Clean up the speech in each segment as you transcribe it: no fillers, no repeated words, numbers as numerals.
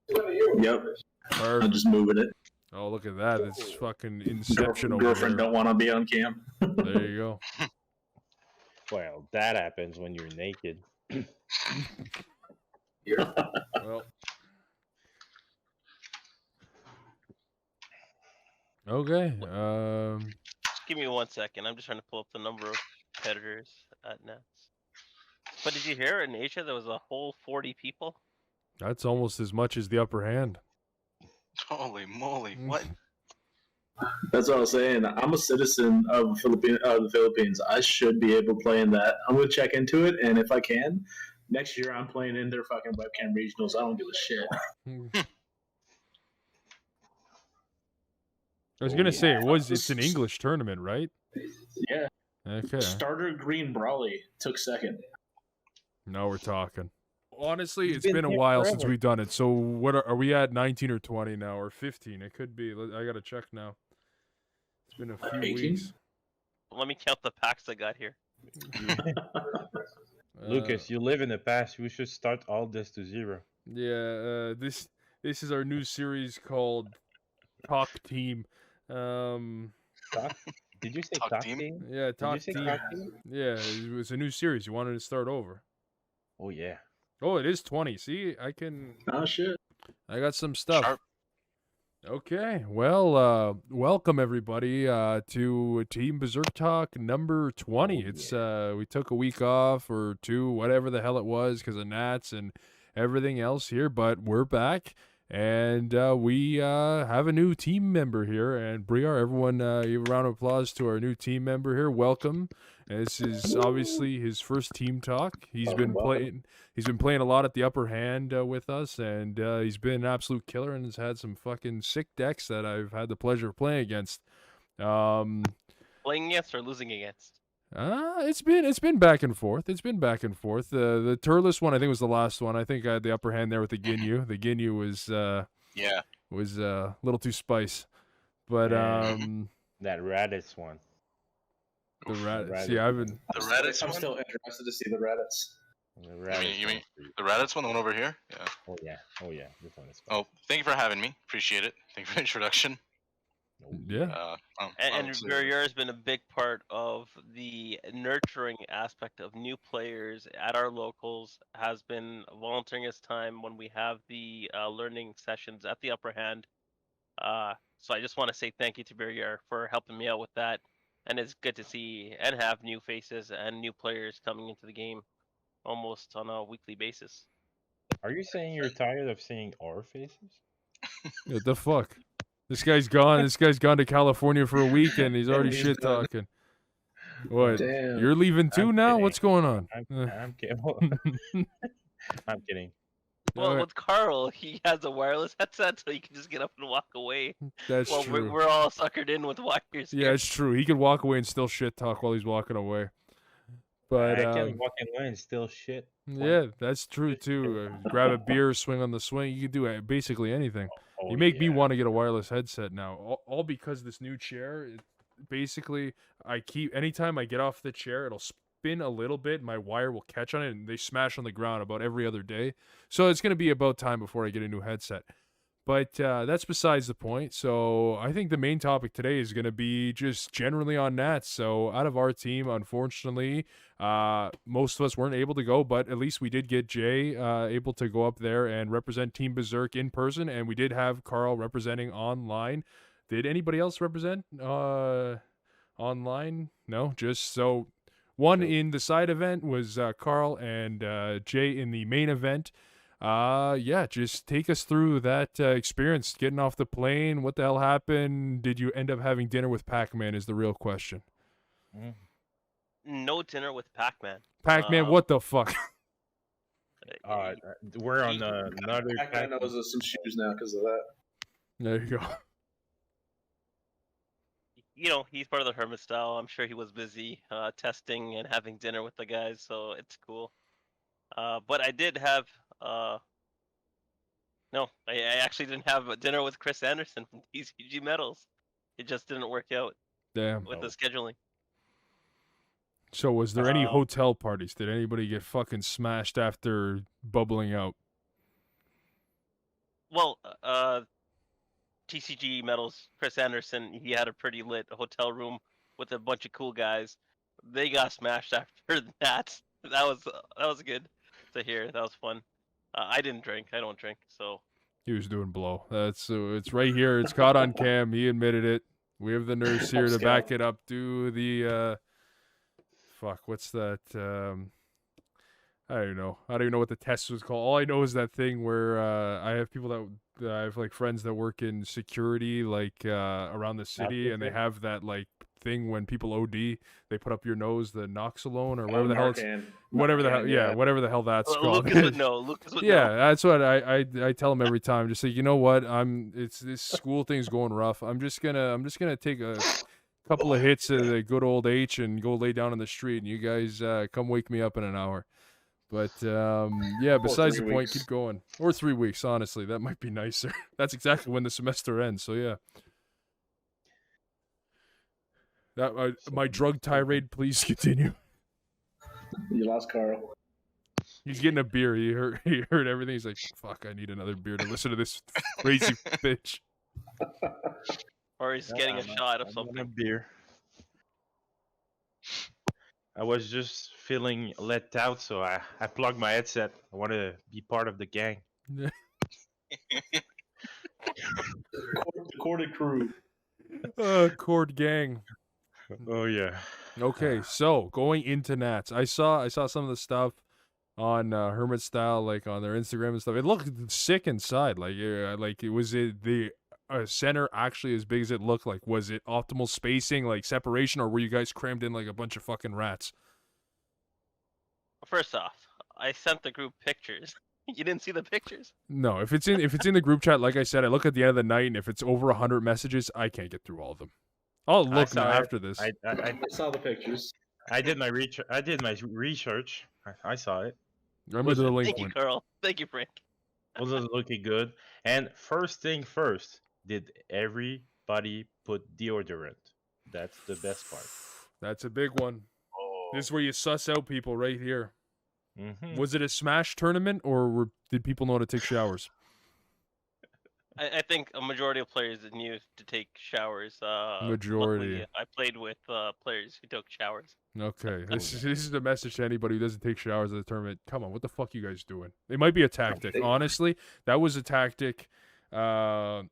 Yep. I'm Perfect. just moving it. Oh, look at that. It's fucking Inception over Girlfriend there. don't want to be on cam. There you go. Well, that happens when you're naked. Well. Okay. Just give me 1 second. I'm just trying to pull up the number of competitors at Nats. But did you hear in Asia there was a whole 40 people? That's almost as much as the upper hand. Holy moly! What? That's what I was saying. I'm a citizen of the Philippines. I should be able to play in that. I'm going to check into it, and if I can, next year I'm playing in their fucking webcam regionals. I don't give a shit. I was gonna say it's an English tournament, right? Yeah. Okay. Starter Green Brawley took second. Now we're talking. Honestly, it's been been a here while forever. since we've done it. So what are we at? 19 or 20 now, or 15? It could be. I gotta check now. It's been a few 18? weeks. Let me count the packs I got here. Lucas, you live in the past. We should start all this to zero. Yeah. This is our new series called Talk Team. Talk? Did you say Talk talk team? team? Yeah, Did Talk you say Team. talk team? Yeah, it was a new series. You wanted to start over. Oh yeah. Oh, it is 20. See, I Oh, shit. got some stuff. Sharp. Okay, well, welcome everybody to Team Berserk Talk number 20. It's we took a week off or two, whatever the hell it was, because of Nats and everything else here, but we're back. And we have a new team member here. And Birrar, everyone, give a round of applause to our new team member here. Welcome. And this is obviously his first team talk. He's been playing a lot at the upper hand with us, and he's been an absolute killer and has had some fucking sick decks that I've had the pleasure of playing against. Playing against or losing against? It's been back and forth. It's been back and forth. The Turles one I think was the last one. I think I had the upper hand there with the Ginyu. The Ginyu was a little too spice, but That Raditz one. the Raditz. Raditz. Yeah, I've been. The Raditz I'm one? still interested to see the Reddits. The Raditz you mean one. the Raditz one, the one over here? Yeah. Oh yeah. This one is fun. Oh, thank you for having me. Appreciate it. Thank you for the introduction. Yeah. And Birrar has been a big part of the nurturing aspect of new players at our locals, has been volunteering his time when we have the learning sessions at the upper hand. So I just want to say thank you to Birrar for helping me out with that. And it's good to see and have new faces and new players coming into the game almost on a weekly basis. Are you saying you're tired of seeing our faces? What the fuck? This guy's gone. This guy's gone to California for a week, and he's already shit talking. What? Damn. You're leaving too I'm now? kidding. What's going on? I'm kidding. I'm kidding. Well, Alright. with Karl, he has a wireless headset, so he can just get up and walk away. That's Well, true. we're all suckered in with wires. Yeah, it's true. He could walk away and still shit talk while he's walking away. But I can walk in line and still shit. yeah, that's true too. Grab a beer, swing on the swing. You can do basically anything. Oh, You make me yeah. want to get a wireless headset now. All because this new chair. Basically, anytime I get off the chair, it'll spin a little bit. My wire will catch on it, and they smash on the ground about every other day. So it's gonna be about time before I get a new headset. But that's besides the point. So I think the main topic today is going to be just generally on Nats. So out of our team, unfortunately, most of us weren't able to go, but at least we did get Jay able to go up there and represent Team Berserk in person, and we did have Karl representing online. Did anybody else represent online? No, just so one in the side event was Karl and Jay in the main event. Yeah, just take us through that experience getting off the plane. What the hell happened? Did you end up having dinner with Pac-Man is the real question. No dinner with Pac-Man. Pac-Man, what the fuck? We're on another. I know there's some shoes now because of that. There you go. You know, he's part of the hermit style. I'm sure he was busy testing and having dinner with the guys, so it's cool. But I did have no, I actually didn't have a dinner with Chris Anderson from TCG Metals. It just didn't work out Damn. with the scheduling. So was there any hotel parties? Did anybody get fucking smashed after bubbling out? well, TCG Metals, Chris Anderson, he had a pretty lit hotel room with a bunch of cool guys. They got smashed after that. That was good to hear. That was fun. I didn't drink. I don't drink. So He was doing blow. That's it's right here. It's caught on cam. He admitted it. We have the nurse here to back it up. Do the fuck? What's that? I don't know. I don't even know what the test was called. All I know is that thing where I have people that I have like friends that work in security, like around the city, and they have that like thing when people OD, they put up your nose the Noxalone or whatever the hell it's, whatever the hell, yeah, whatever the hell that's called. Lucas would know. Lucas would Yeah, know. that's what I tell him every time. Just like, you know what, it's this school thing's going rough. I'm just gonna take a couple of hits of the good old H and go lay down in the street, and you guys come wake me up in an hour. But yeah, besides the point, keep going. Or 3 weeks, honestly, that might be nicer. That's exactly when the semester ends. So yeah. That my drug tirade, please continue. You lost Carl. He's getting a beer. He heard everything. He's like, "Fuck, I need another beer to listen to this crazy bitch." Or he's getting a shot of I want something. a beer. I was just feeling let out, so I plugged my headset. I want to be part of the gang. Corded crew. Cord gang. Oh yeah. Okay, so going into Nats, I saw some of the stuff on Hermit Style, like on their Instagram and stuff. It looked sick inside. Like was it the center actually as big as it looked? Like, was it optimal spacing, like separation, or were you guys crammed in like a bunch of fucking rats? First off, I sent the group pictures. You didn't see the pictures? No, if it's in the group chat, like I said, I look at the end of the night, and if it's over 100 messages, I can't get through all of them. I'll look now after this. I saw the pictures. I did my research. I saw it. Remember the link Thank you, went. Carl. Thank you, Frank. Was it looking good? And first thing first, did everybody put deodorant? That's the best part. That's a big one. Oh. This is where you suss out people right here. Mm-hmm. Was it a Smash tournament, or did people know how to take showers? I think a majority of players knew to take showers. Majority. Luckily, I played with players who took showers. Okay, this is the message to anybody who doesn't take showers at the tournament. Come on, what the fuck you guys doing? It might be a tactic. Honestly, that was a tactic in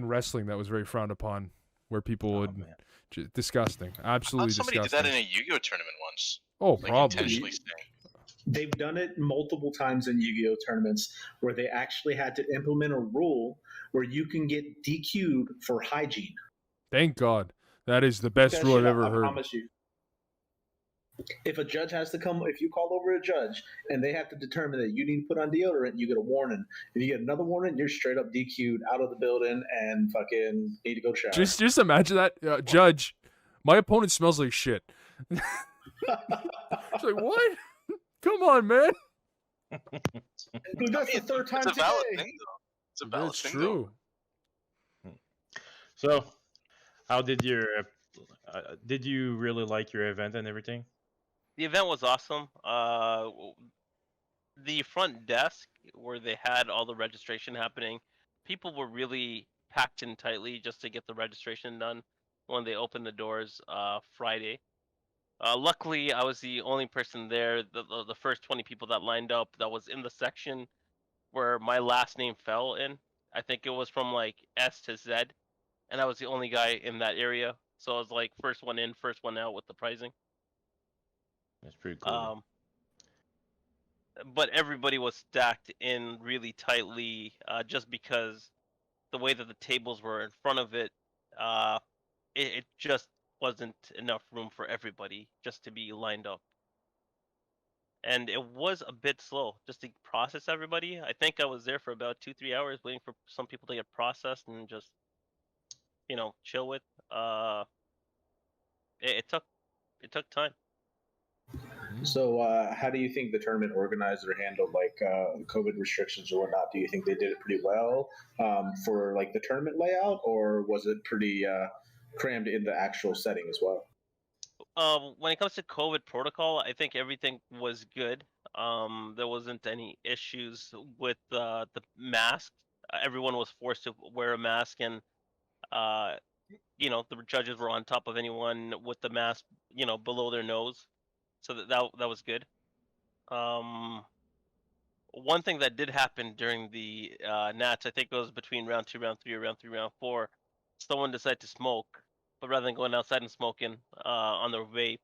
wrestling that was very frowned upon, where people would disgusting, absolutely Somebody disgusting. did that in a Yu-Gi-Oh tournament once. Oh, Like probably. intentionally staying. They've done it multiple times in Yu-Gi-Oh tournaments where they actually had to implement a rule where you can get DQ'd for hygiene. Thank God. That is the best That rule I've shit, ever I heard. promise you. If a judge has to come, if you call over a judge and they have to determine that you need to put on deodorant, you get a warning. If you get another warning, you're straight up DQ'd out of the building and fucking need to go shower. Just imagine that, Judge. My opponent smells like shit. It's like, what? Come on, man. Dude, that's the third time It's a valid today. thing, though. It's a valid That's thing, true. So, how did did you really like your event and everything? The event was awesome. The front desk where they had all the registration happening, people were really packed in tightly just to get the registration done when they opened the doors Friday. Luckily, I was the only person there. The first 20 people that lined up that was in the section where my last name fell in. I think it was from like S to Z, and I was the only guy in that area. So I was like first one in, first one out with the pricing. That's pretty cool. But everybody was stacked in really tightly, just because the way that the tables were in front of it, it just wasn't enough room for everybody just to be lined up. And it was a bit slow just to process everybody. I think I was there for about 2-3 hours waiting for some people to get processed and just, chill with. It took time. So, how do you think the tournament organizer handled like COVID restrictions or whatnot? Do you think they did it pretty well for like the tournament layout, or was it pretty crammed in the actual setting as well? When it comes to COVID protocol, I think everything was good. There wasn't any issues with the mask. everyone was forced to wear a mask, and the judges were on top of anyone with the mask, below their nose. So that was good. One thing that did happen during the Nats, I think it was between round 2, round 3, or round 3, round 4, someone decided to smoke, but rather than going outside and smoking on their vape,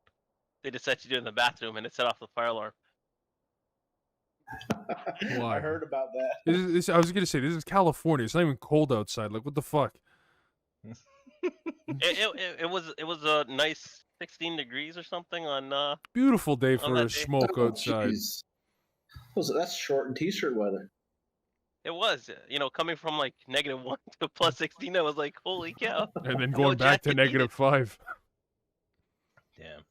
they decided to do it in the bathroom, and it set off the fire alarm. Why? I heard about that. I was gonna say, this is California. It's not even cold outside. Like, what the fuck? It was a nice 16 degrees or something on. Beautiful day for that a day. smoke Oh, outside. jeez. That's short and t-shirt weather. It was, coming from like -1 to +16. I was like, holy cow! And then No going back to jacket needed. -5. Damn.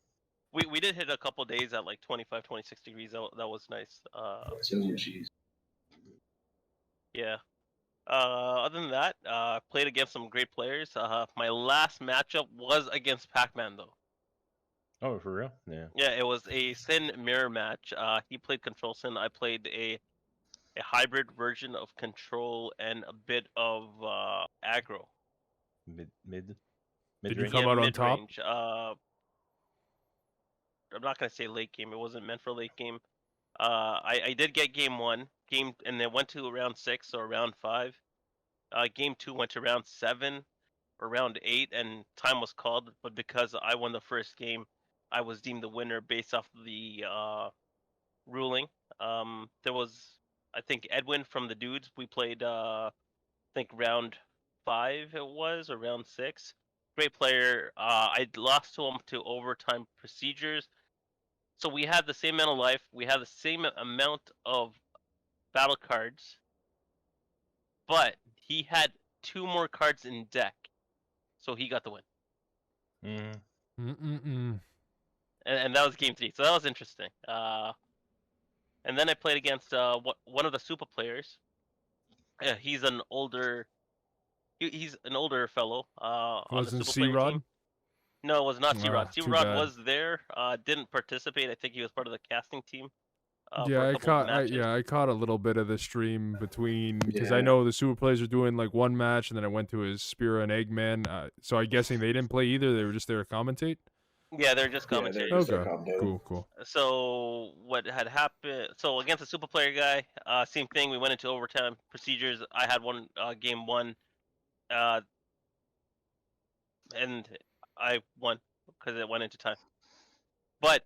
We did hit a couple days at like 25, 26 degrees. That was nice. Jeez. Yeah. Other than that, played against some great players. My last matchup was against Pac-Man, though. Oh, for real? Yeah. Yeah, it was a Sin mirror match. He played Control Sin. I played a hybrid version of Control and a bit of aggro. Mid Did you range. come out on top? mid-range. I'm not gonna say late game. It wasn't meant for late game. I did get game 1, and then went to round 6 or round 5. Game 2 went to round 7 or round 8, and time was called. But because I won the first game, I was deemed the winner based off the ruling. There was, I think, Edwin from the Dudes. We played, I think, round 5 it was, or round 6. Great player. I lost to him to overtime procedures. So we had the same amount of life. We had the same amount of battle cards. But he had 2 more cards in deck. So he got the win. Mm-hmm. And that was game 3. So that was interesting. And then I played against one of the super players. Yeah, he's an older fellow on the Wasn't super player C-Rod? team. No, it was not C-Rod. too C-Rod bad. was there, didn't participate. I think he was part of the casting team. Yeah, I caught a little bit of the stream between, because I Yeah. know the super players are doing like one match, and then I went to his Spira and Eggman. So I'm guessing they didn't play either. They were just there to commentate. Yeah, they're just Yeah, commentating. they're just Okay, like, "Oh, no." cool. So what had happened? So against the super player guy, same thing. We went into overtime procedures. I had one game 1, and I won because it went into time. But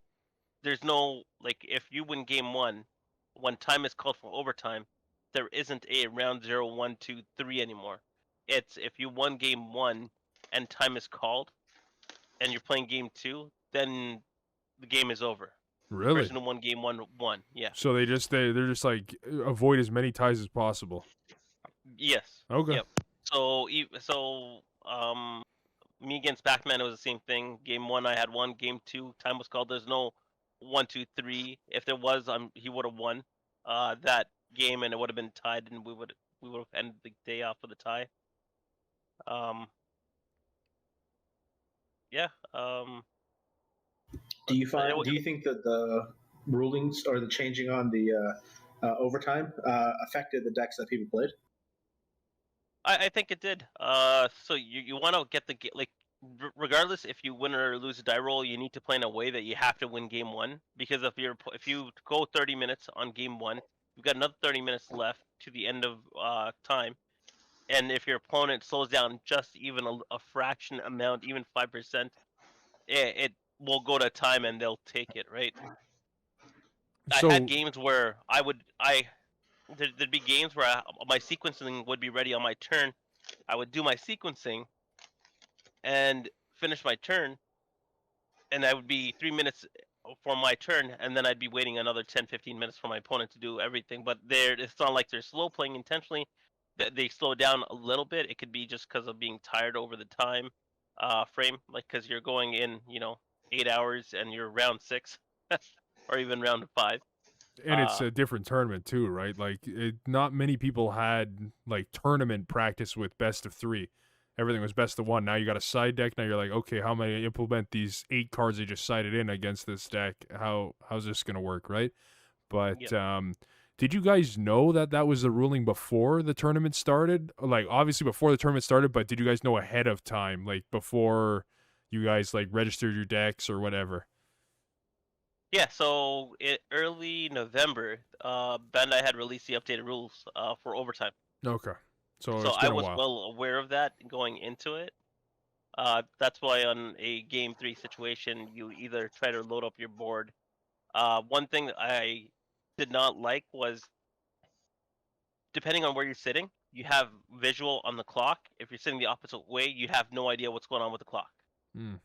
there's no, like, if you win game 1, when time is called for overtime, there isn't a round 0, 1, 2, 3 anymore. It's if you won game 1 and time is called, and you're playing game 2, then the game is over. Really? The person who won game 1 won. Yeah. So they're just like, avoid as many ties as possible. Yes. Okay. Yep. So me against Pac-Man, it was the same thing. Game 1, I had 1. Game 2, time was called. There's no 1, 2, 3. If there was, he would have won that game, and it would have been tied, and we would have ended the day off with a tie. Yeah. Do you think that the rulings or the changing on the overtime affected the decks that people played? I think it did. So you want to get regardless if you win or lose a die roll, you need to play in a way that you have to win game 1, because if you go 30 minutes on game 1, you've got another 30 minutes left to the end of time, and if your opponent slows down just even a fraction amount, even 5%, it will go to time and they'll take it, right? So, I had games where there'd be games where my sequencing would be ready on my turn. I would do my sequencing and finish my turn, and that would be 3 minutes for my turn, and then I'd be waiting another 10, 15 minutes for my opponent to do everything. But it's not like they're slow playing intentionally. They slow down a little bit. It could be just because of being tired over the time frame, like because you're going in, 8 hours and you're round 6 or even round 5. and it's a different tournament too, right? Like, not many people had like tournament practice with best of 3. Everything was best of 1. Now you got a side deck. Now you're like, okay, how am I gonna implement these 8 cards I just sided in against this deck? How's this gonna work, right? But Yep. Did you guys know that was the ruling before the tournament started? Like, obviously before the tournament started, but did you guys know ahead of time, like before you guys like registered your decks or whatever? Yeah, so early November, Bandai had released the updated rules for overtime. Okay, so So it's I been a was while. well aware of that going into it. That's why on a game 3 situation, you either try to load up your board. One thing that I did not like was, depending on where you're sitting, you have visual on the clock. If you're sitting the opposite way, you have no idea what's going on with the clock. Mm.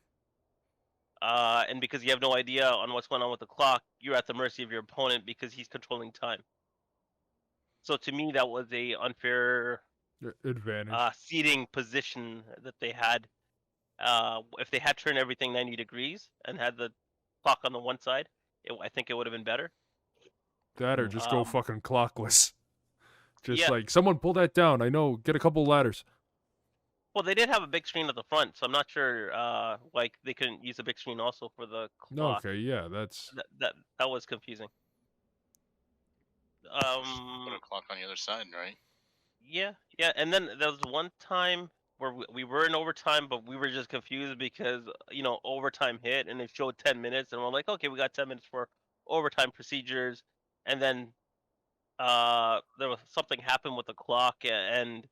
And because you have no idea on what's going on with the clock, you're at the mercy of your opponent because he's controlling time. So to me, that was a unfair Advantage. seating position that they had. If they had turned everything 90 degrees and had the clock on the one side, I think it would have been better. That or just go Um, fucking clockless. Just yeah. like, someone pull that down. I know, get a couple ladders. Well, they did have a big screen at the front, so I'm not sure like they couldn't use a big screen also for the clock. Okay, yeah, that's... That was confusing. Put a clock on the other side, right? Yeah, and then there was one time where we were in overtime, but we were just confused because overtime hit and it showed 10 minutes, and we're like, okay, we got 10 minutes for overtime procedures, and then there was something happened with the clock, and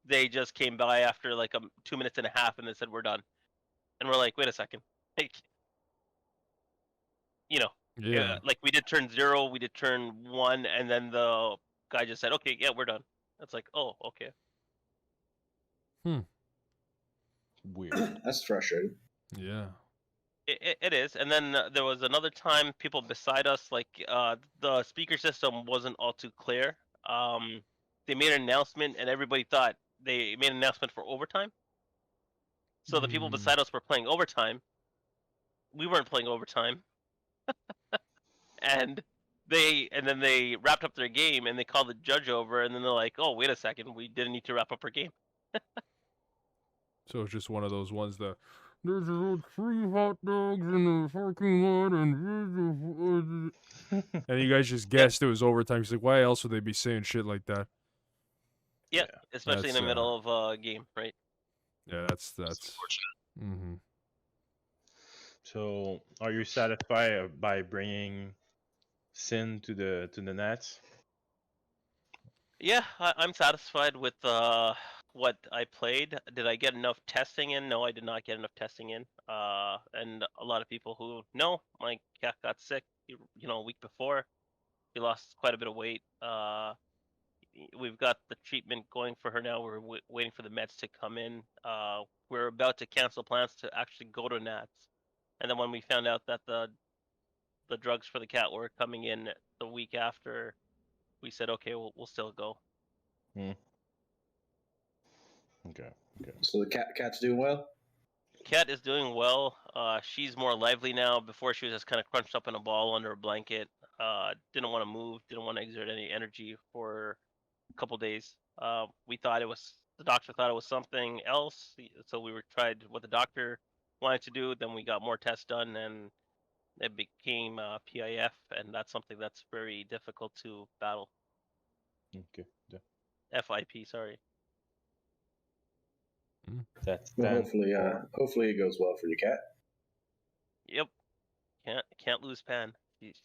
they just came by after like 2 minutes and a half, and they said we're done, and we're like, wait a second, like, Yeah. like we did turn 0, we did turn 1, and then the guy just said, okay, yeah, we're done. It's like, oh, okay. Weird. That's frustrating. Yeah. It is, and then there was another time people beside us, like the speaker system wasn't all too clear. They made an announcement, and everybody thought they made an announcement for overtime. So the people beside us were playing overtime. We weren't playing overtime, and then they wrapped up their game, and they called the judge over, and then they're like, "Oh, wait a second, we didn't need to wrap up our game." So it's just one of those ones that there's about 3 hot dogs in the parking lot and and you guys just guessed it was overtime. She's like, why else would they be saying shit like that? Yeah, especially in the that's, middle of a game, right? Yeah, that's Unfortunate. mm-hmm. So, are you satisfied by bringing Sin to the Nats? Yeah, I'm satisfied with what I played. Did I get enough testing in? No, I did not get enough testing in. And a lot of people who know, my cat got sick, a week before. He lost quite a bit of weight. We've got the treatment going for her now. We're waiting for the meds to come in. We're about to cancel plans to actually go to Nats. And then when we found out that the drugs for the cat were coming in the week after, we said, okay, we'll still go. Okay. So the cat's doing well? Cat is doing well. She's more lively now. Before she was just kind of crunched up in a ball under a blanket. Didn't want to move. Didn't want to exert any energy for a couple days. The doctor thought it was something else. So we tried what the doctor wanted to do. Then we got more tests done, and it became PIF, and that's something that's very difficult to battle. Okay. FIP, sorry. That's Well, hopefully it goes well for your cat. Yep. Can't lose Pan.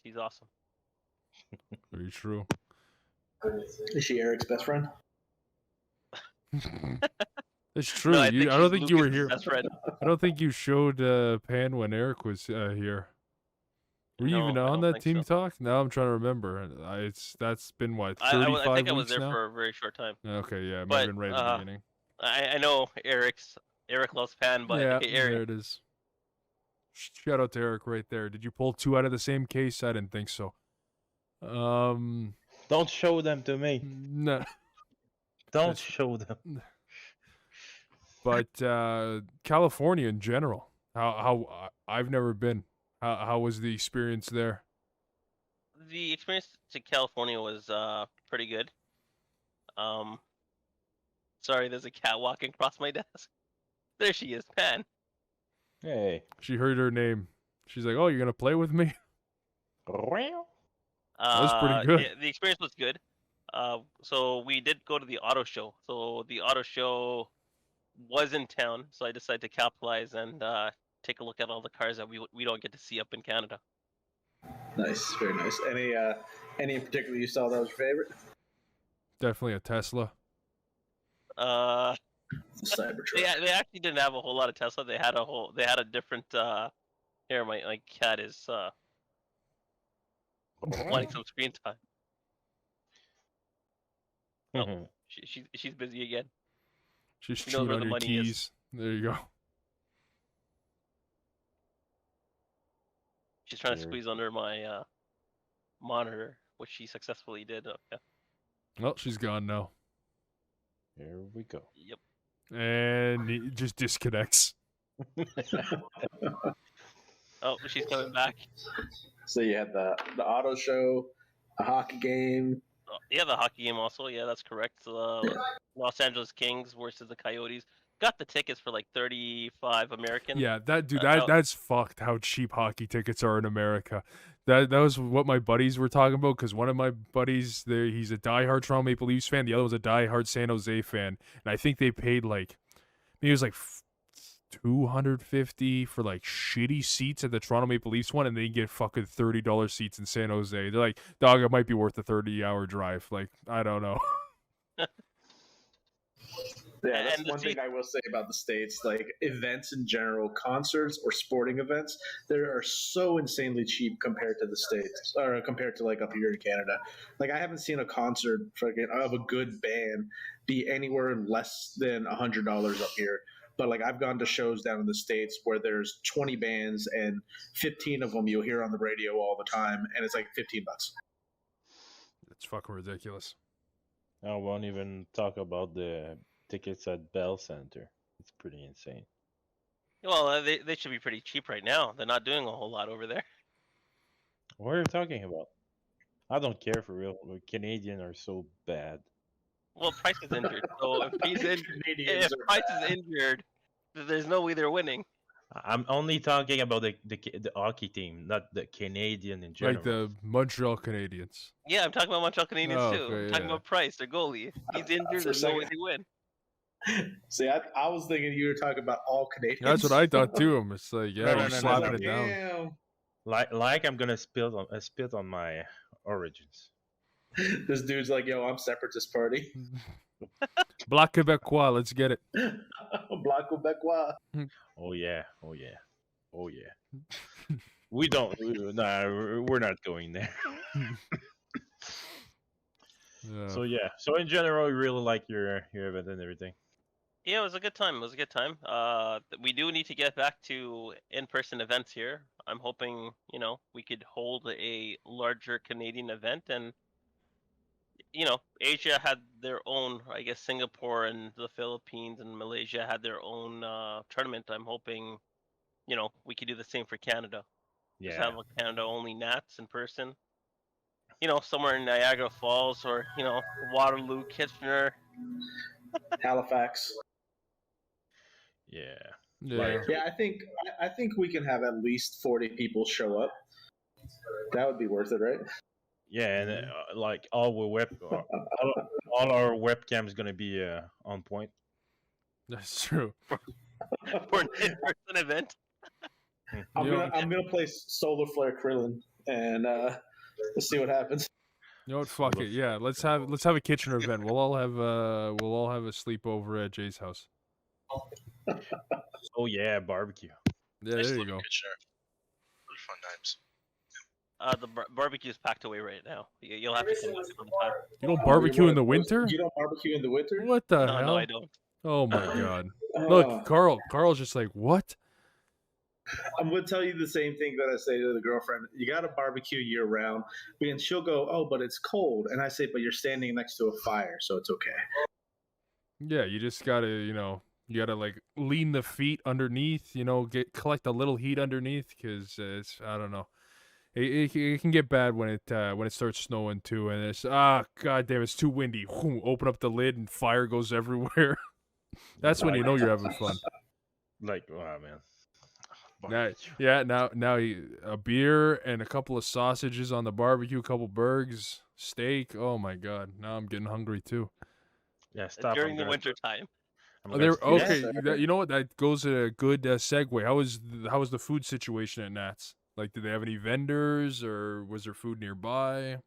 She's awesome. Very true. Is she Eric's best friend? It's true. No, I don't think you were Lucas's here. best friend. I don't think you showed Pan when Eric was here. Were you No, even I on don't that think team so. talk? Now I'm trying to remember. That's been what, I 35 think I was weeks there now? for a very short time. Okay, yeah, it might But, have been right at the beginning. I know Eric loves Pan, but Yeah, hey, there Eric, it is. Shout out to Eric right there. Did you pull 2 out of the same case? I didn't think so. Don't show them to me. No. Don't show them. But California in general, how I've never been. How was the experience there? the experience to California was pretty good. Sorry, there's a cat walking across my desk. There she is, Pan. Hey. She heard her name. She's like, "Oh, you're gonna play with me?" That was pretty good. The experience was good. So we did go to the auto show. So the auto show was in town, so I decided to capitalize and take a look at all the cars that we don't get to see up in Canada. Nice, very nice. Any in particular you saw that was your favorite? Definitely a Tesla. The Cybertruck. They actually didn't have a whole lot of Tesla. They had a different. Here, my cat is wanting some screen time. Oh, she's busy again. She's She knows chewing where on the your money keys. is. There you go. She's trying to squeeze under my monitor, which she successfully did. Yeah. Well, she's gone now. Here we go. Yep. And he just disconnects. Oh, she's coming back. So you had the auto show, a hockey game. Oh, yeah, the hockey game also. Yeah, that's correct. Los Angeles Kings versus the Coyotes. Got the tickets for like 35 American. Yeah, that's fucked how cheap hockey tickets are in America. That was what my buddies were talking about, because one of my buddies there, he's a diehard Toronto Maple Leafs fan, the other was a diehard San Jose fan, and I think they paid like, maybe it was like $250 for like shitty seats at the Toronto Maple Leafs one, and they get fucking $30 seats in San Jose. They're like, dog, it might be worth a 30-hour drive. Like, I don't know. Yeah, that's one thing I will say about the States. Like, events in general, concerts or sporting events, they are so insanely cheap compared to the States, or compared to like up here in Canada. Like, I haven't seen a concert of a good band be anywhere less than $100 up here. But like, I've gone to shows down in the States where there's 20 bands and 15 of them you'll hear on the radio all the time, and it's like $15. It's fucking ridiculous. I won't even talk about the tickets at Bell Center. It's pretty insane. Well, they should be pretty cheap right now. They're not doing a whole lot over there. What are you talking about? I don't care for real. Canadians are so bad. Well, Price is injured, so if he's if Price is injured, there's no way they're winning. I'm only talking about the hockey team, not the Canadian in general. Like the Montreal Canadiens. Yeah, I'm talking about Montreal Canadiens too. Okay, I'm talking about Price, their goalie. If he's injured, there's no way they win. See, I was thinking you were talking about all Canadians. That's what I thought too. It's like, yeah, No, we're slapping it down. Damn. Like I'm gonna spit on my origins. This dude's like, yo, I'm separatist party. Black Quebecois, let's get it. Black Quebecois. Oh yeah. We're not going there. Yeah. So in general, you really like your event and everything. Yeah, it was a good time. We do need to get back to in-person events here. I'm hoping, we could hold a larger Canadian event, and Asia had their own, I guess Singapore and the Philippines and Malaysia had their own tournament. I'm hoping, we could do the same for Canada. Just have a Canada-only Nats in person. Somewhere in Niagara Falls or, Waterloo, Kitchener. Halifax. Yeah. Yeah, I think we can have at least 40 people show up. That would be worth it, right? Yeah, and like all our webcams gonna be on point. That's true. For an in-person event. I'm gonna play Solar Flare Krillin and let's see what happens. You know what? Fuck it. Yeah, let's have a Kitchener event. We'll all have a sleepover at Jay's house. Oh yeah, barbecue. Yeah, there you go. Really fun times. The barbecue is packed away right now. You'll have to come back another time. You don't barbecue in the winter? You don't barbecue in the winter? What the hell? No, I don't. Oh my god. Look, Carl's just like, what? I'm going to tell you the same thing that I say to the girlfriend. You got to barbecue year round. And she'll go, oh, but it's cold. And I say, but you're standing next to a fire, so it's okay. Yeah, you just got to, you got to like lean the feet underneath, collect a little heat underneath, because it's, I don't know. It can get bad when it starts snowing too, and it's god damn, it's too windy. Open up the lid and fire goes everywhere. That's when you know you're having fun. Like, oh man, A beer and a couple of sausages on the barbecue, a couple burgers, steak. Oh my god! Now I'm getting hungry too. Yeah, stop. During the winter time. Oh, there. steal Yes, Okay, sir. you know what? That goes a good segue. How was the food situation at Nats? Like, did they have any vendors, or was there food nearby?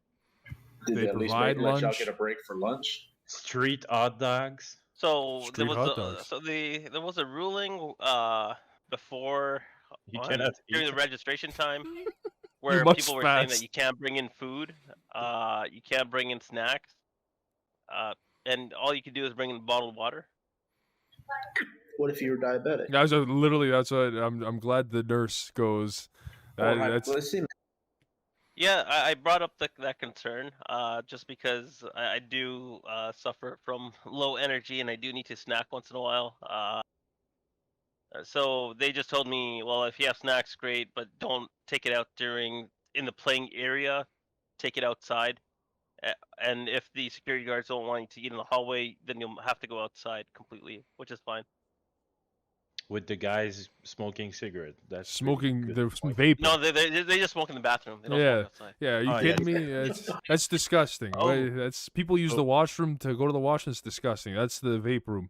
Did They they at least provide let y'all lunch? get a break for lunch? street hot dogs. So there Street was hot a dogs. there was a ruling before You cannot during eat. the registration time You where must people were saying that fast. you can't bring in food, you can't bring in snacks, and all you can do is bring in bottled water. What if you were diabetic? That's literally that's what I'm glad the nurse goes. Or That's hypoglycemia? Yeah, I brought up that concern just because I do suffer from low energy and I do need to snack once in a while. So they just told me, well, if you have snacks, great, but don't take it out in the playing area. Take it outside. And if the security guards don't want you to eat in the hallway, then you'll have to go outside completely, which is fine. With the guys smoking cigarette. That's smoking pretty the good. vaping. No, they just smoke in the bathroom. They don't Yeah, smoke outside. yeah. Are you Oh, kidding yes. me? That's disgusting. Oh. That's people use the washroom to go to the washroom. It's disgusting. That's the vape room.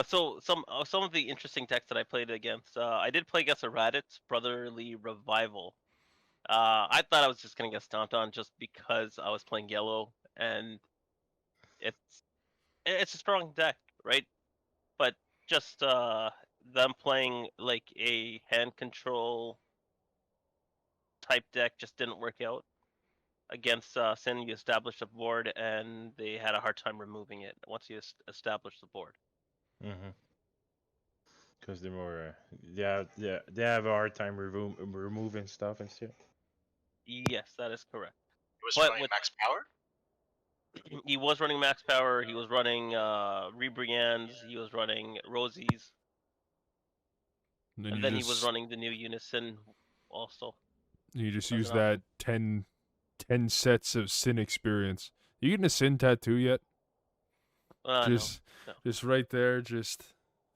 So some of the interesting decks that I played against, I did play against a Raditz Brotherly Revival. I thought I was just gonna get stomped on just because I was playing yellow, and it's a strong deck, right? But just them playing like a hand control type deck just didn't work out against Sin. You established a board, and they had a hard time removing it once you established the board. Mm-hmm. Because they're more, they have a hard time removing stuff and stuff. Yes, that is correct. He was But running with max power. he was running Max Power, he was running Rebriands, he was running Rosie's, and then he was running the new Unison also. You just as use an that 10 sets of sin experience. You getting a sin tattoo yet? Just No. just right there.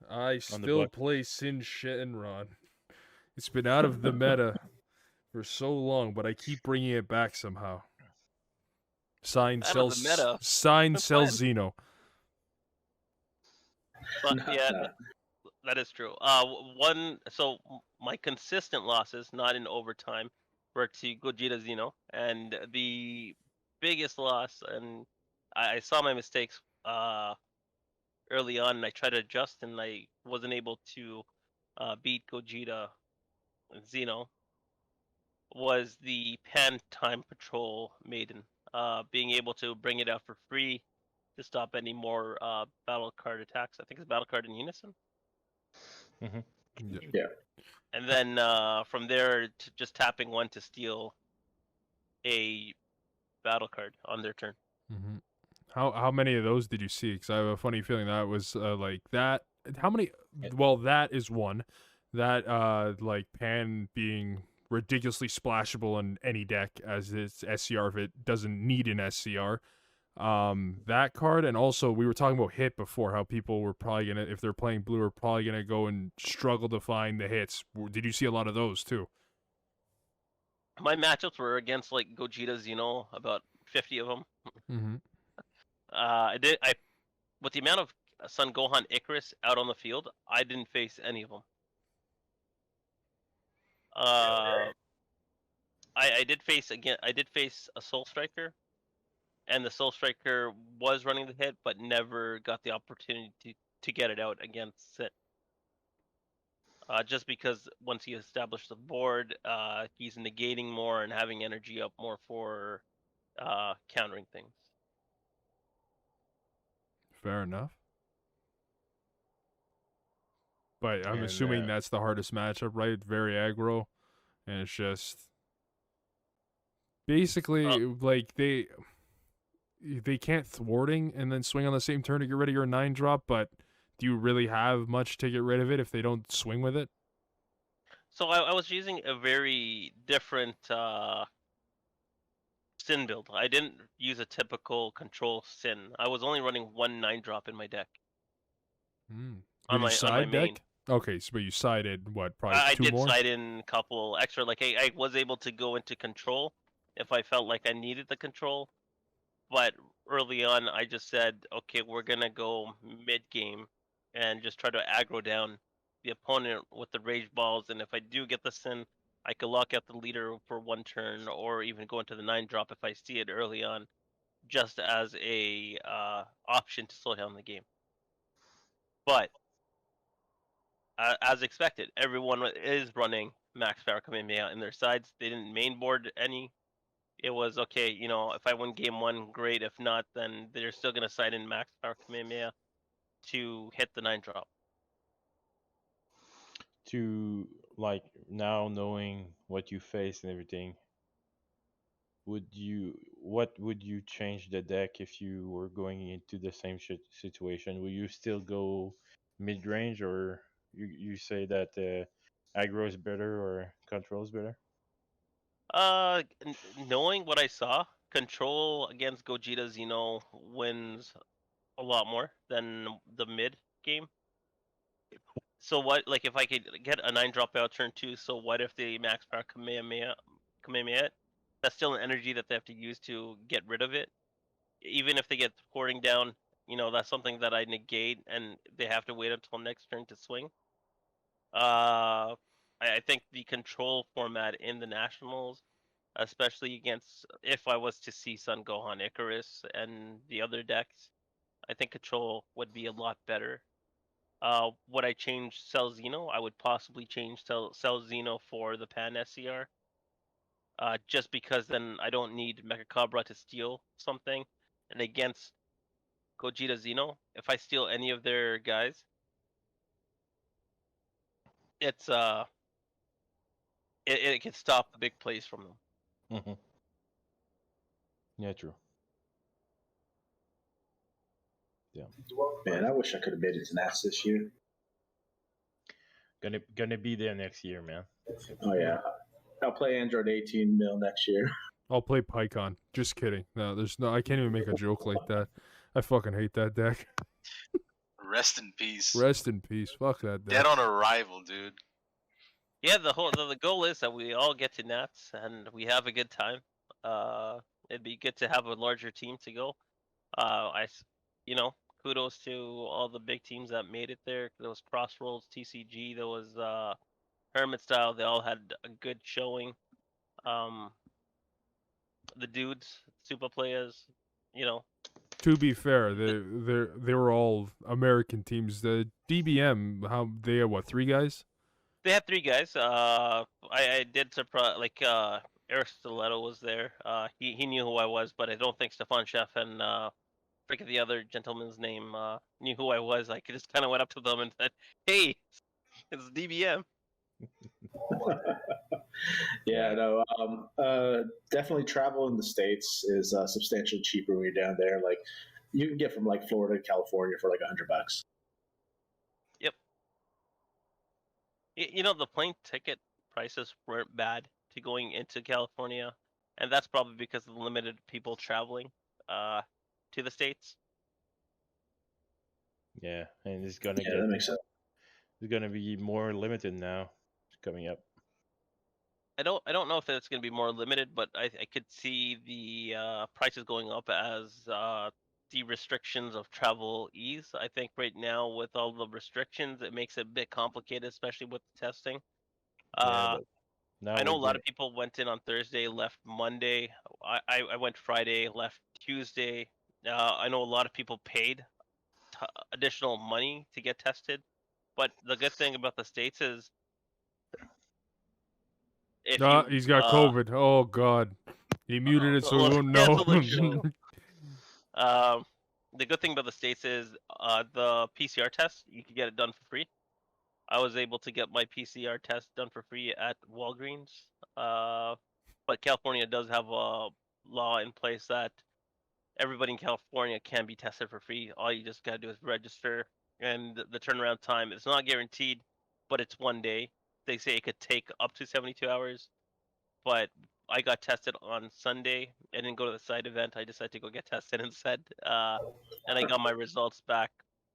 I On the still butt. play Sin Shenron. It's been out of the meta for so long, but I keep bringing it back somehow. Signed Out of the meta? Since Cell when? Xeno. But yeah, that is true. So my consistent losses, not in overtime, were to Gogeta Xeno, and the biggest loss, and I saw my mistakes early on, and I tried to adjust, and I wasn't able to beat Gogeta Xeno, was the Pan Time Patrol Maiden. Being able to bring it out for free to stop any more battle card attacks. I think it's battle card in Unison. Mm-hmm. Yeah. And then from there, just tapping one to steal a battle card on their turn. Mm-hmm. How many of those did you see? Because I have a funny feeling that was like that. How many? Well, that is one. That like Pan being ridiculously splashable on any deck as its SCR if it doesn't need an SCR. That card, and also we were talking about hit before, how people were probably gonna, if they're playing blue, are probably gonna go and struggle to find the hits. Did you see a lot of those too? My matchups were against like Gogeta Xeno, about 50 of them. Mm-hmm. With the amount of Son Gohan Icarus out on the field, I didn't face any of them. I did face a Soul Striker, and the Soul Striker was running the hit, but never got the opportunity to get it out against Sit. Just because once he established the board, he's negating more and having energy up more for countering things. Fair enough. But I'm And, assuming that's the hardest matchup, right? Very aggro, and it's just basically like they can't thwarting and then swing on the same turn to get rid of your 9-drop, but do you really have much to get rid of it if they don't swing with it? So I was using a very different Sin build. I didn't use a typical control Sin. I was only running one 9-drop in my deck. Mm. on Did you my side main. deck? Okay, so but you sided what? Probably I two did more. side in a couple extra. Like I was able to go into control if I felt like I needed the control, but early on I just said, okay, we're gonna go mid game and just try to aggro down the opponent with the rage balls, and if I do get the sin, I could lock out the leader for one turn, or even go into the 9-drop if I see it early on, just as a option to slow down the game. But as expected, everyone is running max power Kamehameha in their sides. They didn't mainboard any. It was okay, if I win game one, great. If not, then they're still gonna side in max power Kamehameha to hit the 9-drop. To like now knowing what you face and everything, what would you change the deck if you were going into the same situation? Will you still go mid range, or you say that aggro is better or control is better? Knowing what I saw, control against Gogeta Xeno wins a lot more than the mid game. So what? Like if I could get a 9-drop out turn 2, so what if they max power Kamehameha it? That's still an energy that they have to use to get rid of it. Even if they get porting down, that's something that I negate, and they have to wait until next turn to swing. I think the control format in the Nationals, especially against if I was to see Sun Gohan Icarus and the other decks, I think control would be a lot better. Would I change Cell Xeno? I would possibly change Cell Xeno for the Pan SCR. Just because then I don't need Mechacabra to steal something. And against Gogeta Xeno, if I steal any of their guys, it's it can stop the big plays from them. Mm-hmm. Yeah, true. Yeah, Man, I wish I could have made it to Nats this year. gonna be there next year, man. Oh yeah, I'll play Android 18 mil next year. I'll play PyCon. Just kidding. No, there's no. I can't even make a joke like that. I fucking hate that deck. Rest in peace. Rest in peace. Fuck that deck. Dead on arrival, dude. Yeah, the goal is that we all get to Nats and we have a good time. It'd be good to have a larger team to go. Kudos to all the big teams that made it there. There was Crossroads, TCG, there was Hermit Style. They all had a good showing. The dudes, super players, To be fair, they were all American teams. The DBM, how they had what, 3 guys? they had 3 guys. I did surprise, like Eric Stiletto was there. He knew who I was, but I don't think Stefan Chef and forget the other gentleman's name knew who I was. I just kind of went up to them and said, "Hey, it's DBM." Yeah, no, definitely travel in the States is substantially cheaper when you're down there. Like, you can get from like Florida to California for like $100. Yep. The plane ticket prices weren't bad to going into California, and that's probably because of the limited people traveling to the States. Yeah, and it's gonna Yeah, that makes sense. it's gonna be more limited now coming up. I don't know if it's going to be more limited, but I could see the prices going up as the restrictions of travel ease. I think right now with all the restrictions, it makes it a bit complicated, especially with the testing. Yeah, but now I know a with lot the of people went in on Thursday, left Monday. I went Friday, left Tuesday. I know a lot of people paid additional money to get tested. But the good thing about the States is if you He's got COVID. Oh god. He muted it so we won't know. cancel the show. The good thing about the States is the PCR test, you can get it done for free. I was able to get my PCR test done for free at Walgreens. But California does have a law in place that everybody in California can be tested for free. All you just gotta do is register, and the turnaround time is not guaranteed, but it's 1 day. They say it could take up to 72 hours, but I got tested on Sunday. I didn't go to the side event. I decided to go get tested instead, and I got my results back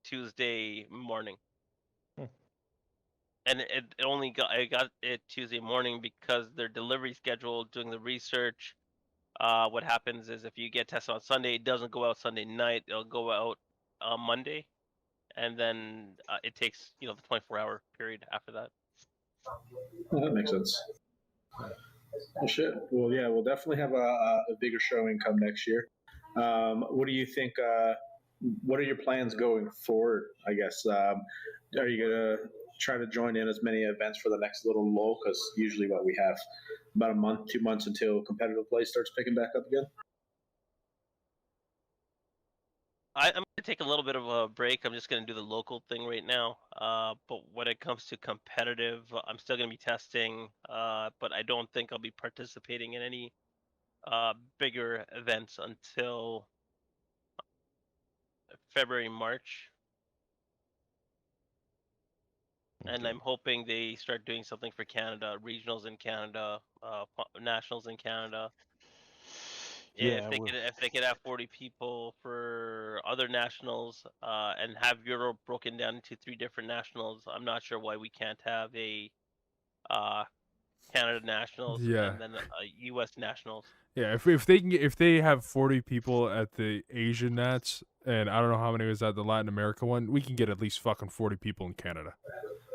Tuesday morning. Hmm. And I got it Tuesday morning because their delivery schedule, doing the research. What happens is if you get tested on Sunday, it doesn't go out Sunday night. It'll go out Monday, and then it takes the 24-hour period after that. Oh, that makes sense. Well, shit. Well, yeah, we'll definitely have a bigger showing come next year. What do you think? What are your plans going forward? I guess. Are you gonna try to join in as many events for the next little lull? Because usually, what we have about a month, 2 months until competitive play starts picking back up again. I'm going to take a little bit of a break. I'm just going to do the local thing right now. But when it comes to competitive, I'm still going to be testing. But I don't think I'll be participating in any bigger events until February, March. And Okay. I'm hoping they start doing something for Canada, regionals in Canada, nationals in Canada. Yeah, If they could have 40 people for other nationals, and have Europe broken down into 3 different nationals, I'm not sure why we can't have a Canada nationals Yeah. and then a U.S. nationals. Yeah, if they have 40 people at the Asian Nats, and I don't know how many was at the Latin America one, we can get at least fucking 40 people in Canada.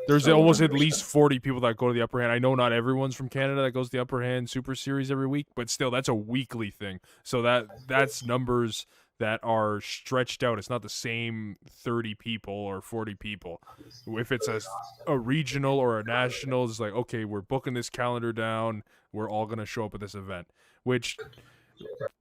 There's Oh, almost at 100%. least 40 people that go to the Upper Hand. I know not everyone's from Canada that goes to the Upper Hand Super Series every week, but still, that's a weekly thing. So that's numbers that are stretched out. It's not the same 30 people or 40 people. If it's a regional or a national, it's like, okay, we're booking this calendar down. We're all going to show up at this event. Which,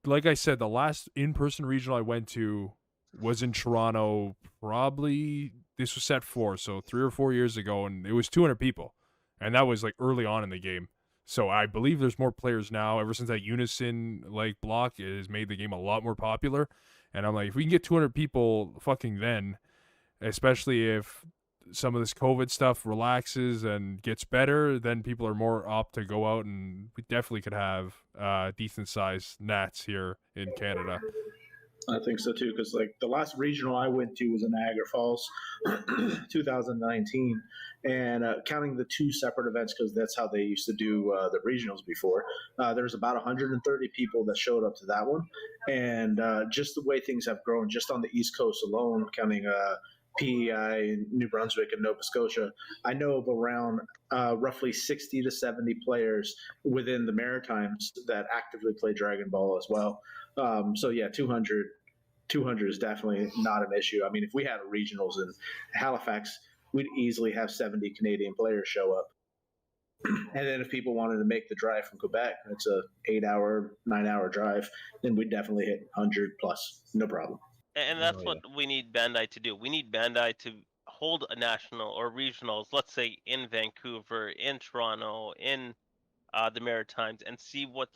like I said, the last in-person regional I went to was in Toronto. Probably this was set 4, so 3 or 4 years ago, and it was 200 people, and that was like early on in the game. So I believe there's more players now. Ever since that Unison like block, it has made the game a lot more popular. And I'm like, if we can get 200 people, fucking then, especially if some of this COVID stuff relaxes and gets better, then people are more apt to go out, and we definitely could have decent sized Nats here in Canada. I think so too, because like the last regional I went to was in Niagara Falls, 2019, and counting the 2 separate events because that's how they used to do the regionals before. There was about 130 people that showed up to that one, and just the way things have grown, just on the East Coast alone, counting PEI, New Brunswick, and Nova Scotia, I know of around roughly 60 to 70 players within the Maritimes that actively play Dragon Ball as well. So yeah, 200 is definitely not an issue. I mean, if we had regionals in Halifax, we'd easily have 70 Canadian players show up. And then if people wanted to make the drive from Quebec, it's a 8-hour, 9-hour drive, then we'd definitely hit 100 plus, no problem. And that's what we need Bandai to do. We need Bandai to hold a national or regionals, let's say in Vancouver, in Toronto, in the Maritimes, and see what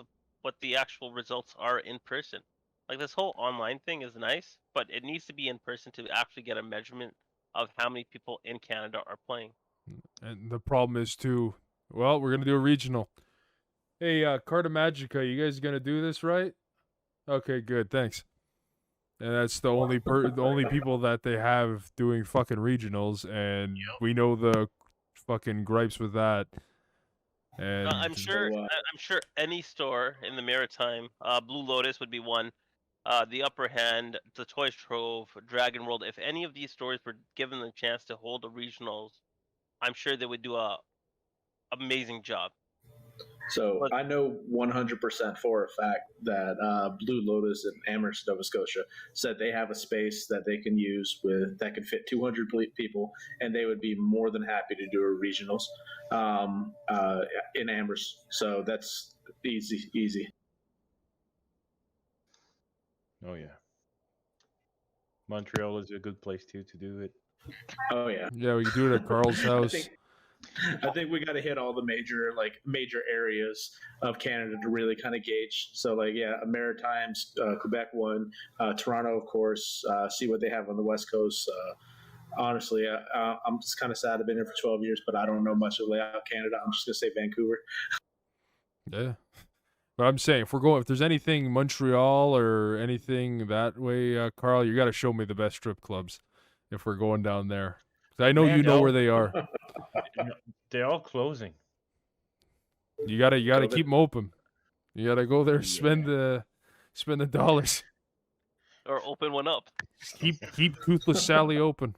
the actual results are in person. Like, this whole online thing is nice, but it needs to be in person to actually get a measurement of how many people in Canada are playing. And the problem is too, well, we're gonna do a regional. Hey, Carta Magica, you guys gonna do this, right? Okay, good, thanks. And that's the only the only people that they have doing fucking regionals, and we know the fucking gripes with that. And I'm sure any store in the Maritime, Blue Lotus would be one, the Upper Hand, the Toys Trove, Dragon World. If any of these stores were given the chance to hold the regionals, I'm sure they would do a amazing job. So I know 100% for a fact that Blue Lotus and Amherst, Nova Scotia, said they have a space that they can use that can fit 200 people, and they would be more than happy to do a regionals in Amherst. So that's easy. Oh yeah. Montreal is a good place too to do it. Oh yeah. Yeah, we can do it at Carl's house. I think we got to hit all the major areas of Canada to really kind of gauge. So like, yeah, Maritimes, Quebec one, Toronto, of course, see what they have on the West Coast. Honestly, I'm just kind of sad I've been here for 12 years, but I don't know much of layout Canada. I'm just going to say Vancouver. Yeah. But I'm saying, if there's anything Montreal or anything that way, Carl, you got to show me the best strip clubs. if we're going down there. 'Cause I know Man, you know where they'll- they are. They're all closing. You gotta Go keep them open. You gotta go there, spend the dollars. Or open one up. Keep Toothless Sally open.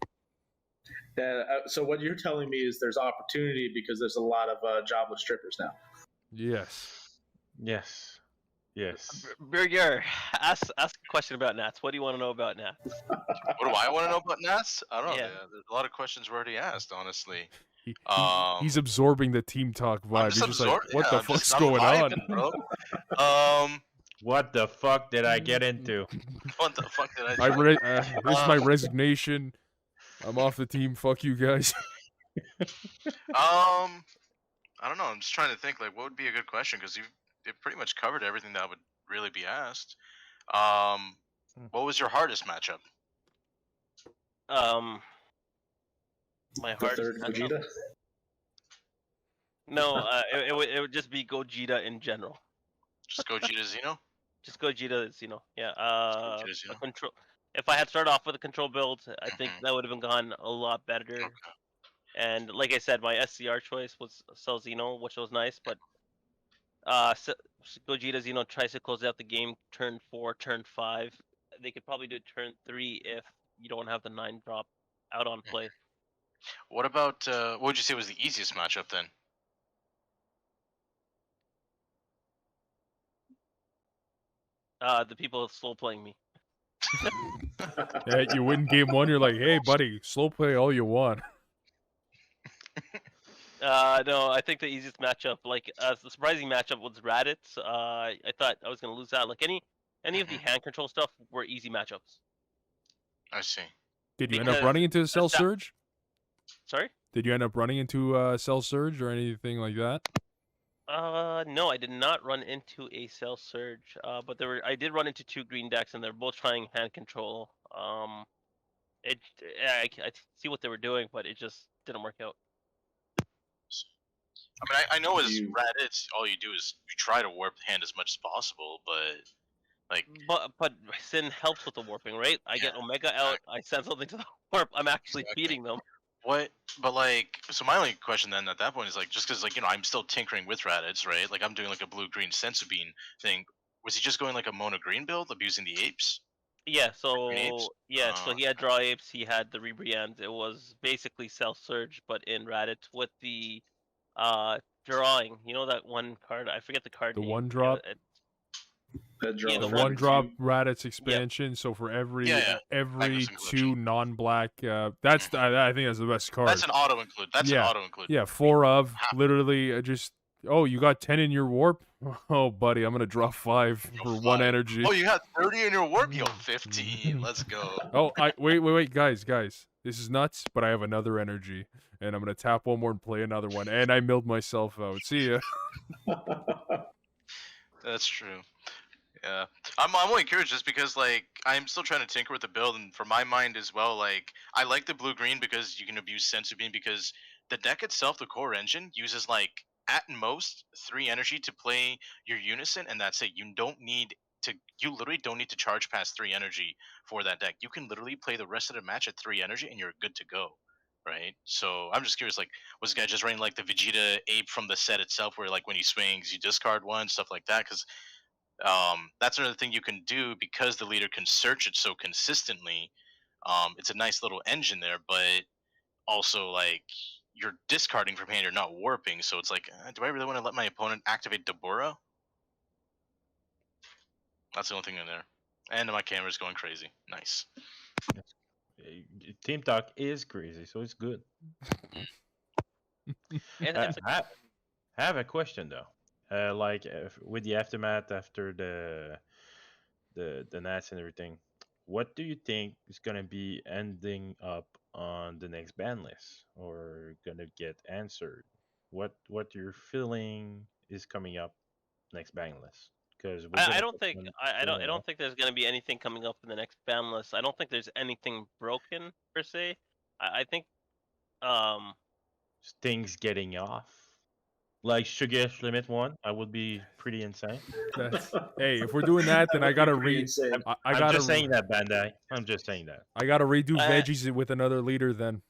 So what you're telling me is there's opportunity because there's a lot of jobless strippers now. Yes. Yes. Yes. Birrar, ask a question about Nats. What do you want to know about Nats? What do I want to know about Nats? I don't know. Yeah. There's a lot of questions we already asked, honestly. He's absorbing the team talk vibe. I'm He's just just like, what yeah, the I'm fuck's just- I'm going on? vibing, bro. What the fuck did I get into? What the fuck did I do? This is my resignation. I'm off the team. Fuck you guys. I don't know. I'm just trying to think like what would be a good question because you've pretty much covered everything that would really be asked. What was your hardest matchup? My The heart. third Vegeta. No, it would just be Gogeta in general. Just Gogeta Xeno? Just Gogeta, yeah. Gogeta A Xeno. control. If I had started off with a control build, I think that would have been gone a lot better. Okay. And like I said, my SCR choice was Cell Xeno, which was nice, but Gogeta Xeno tries to close out the game turn 4, turn 5. They could probably do turn 3 if you don't have the 9 drop out on play. What about what would you say was the easiest matchup then? The people slow playing me. Yeah, you win game 1, you're like, hey, buddy, slow play all you want. No, I think the easiest matchup, the surprising matchup was Raditz. I thought I was gonna lose that. Like any of the hand control stuff were easy matchups. I see. Did you end up Because running into a Cell Surge? Sorry? Did you end up running into Cell Surge or anything like that? No, I did not run into a Cell Surge. But I did run into 2 green decks, and they're both trying hand control. I see what they were doing, but it just didn't work out. I mean, I know as Raditz, all you do is you try to warp the hand as much as possible, but like. But Sin helps with the warping, right? I get Omega out. I send something to the warp. I'm actually feeding them. What? But like, so my only question then at that point is like, just because like I'm still tinkering with Raditz, right? Like I'm doing like a blue-green sensu bean thing. Was he just going like a mono green build, abusing the apes? Yeah, Apes? so he had draw apes, he had the rebrand. It was basically Cell Surge, but in Raditz with the drawing. You know that one card? I forget the card The name. one drop? That draws the The one one drop Raditz expansion. So for every Magnus two non-black, that's I think that's the best card. That's an auto include. That's an auto include. Yeah, 4 of literally just. Oh, you got 10 in your warp? Oh, buddy, I'm gonna drop 5 for 1 energy. Oh, you got 30 in your warp? Yo, 15. Let's go. Oh, wait, guys, this is nuts. But I have another energy, and I'm gonna tap one more and play another one, and I milled myself out. See ya. That's true. Yeah, I'm only curious just because like I'm still trying to tinker with the build, and for my mind as well, like I like the blue green because you can abuse sensu bean because the deck itself, the core engine, uses like at most 3 energy to play your unison, and that's it. You literally don't need to charge past 3 energy for that deck. You can literally play the rest of the match at 3 energy, and you're good to go. Right, so I'm just curious, like, was the guy just running like the Vegeta ape from the set itself, where like when he swings, you discard one, stuff like that? Because that's another thing you can do because the leader can search it so consistently. It's a nice little engine there, but also like you're discarding from hand, you're not warping. So it's like, do I really want to let my opponent activate Deborah? That's the only thing in there. And my camera's going crazy. Nice. Team talk is crazy, so it's good. I have a question though. With the aftermath after the Nats and everything, what do you think is gonna be ending up on the next ban list or gonna get answered? What you're feeling is coming up next ban list? Because I don't think there's gonna be anything coming up in the next ban list. I don't think there's anything broken per se. I think things getting off. Like Sugar Limit 1, I would be pretty insane. That's hey, if we're doing that, then That I would be gotta pretty insane. I I'm gotta just saying that, Bandai. I'm just saying that. I gotta redo Uh, veggies with another leader. Then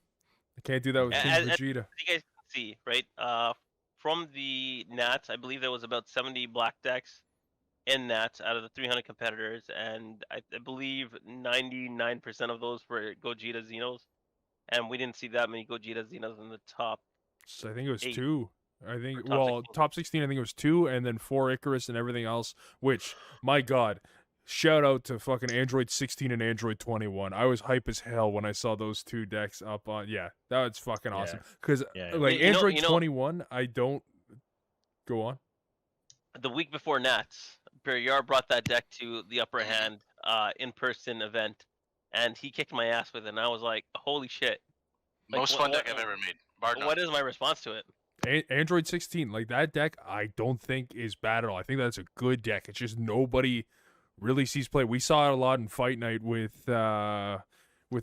I can't do that with King as Vegeta. you guys can see, right? From the Nats, I believe there was about 70 black decks in Nats out of the 300 competitors, and I believe 99% of those were Gogeta Xenos, and we didn't see that many Gogeta Xenos in the top So I think it was 8 two. I think or top 16. top 16. I think it was two, and then 4 Icarus and everything else. Which my God, shout out to fucking Android 16 and Android 21. I was hype as hell when I saw those 2 decks up on. Yeah, that was fucking awesome. Because Yeah. like You know- Android you know- 21, I don't go on. The week before Nats, Birrar brought that deck to the Upper Hand in-person event, and he kicked my ass with it, and I was like, holy shit. Like, Most fun deck I've ever made. Bar none. What is my response to it? Android 16, like that deck, I don't think is bad at all. I think that's a good deck. It's just nobody really sees play. We saw it a lot in Fight Night with the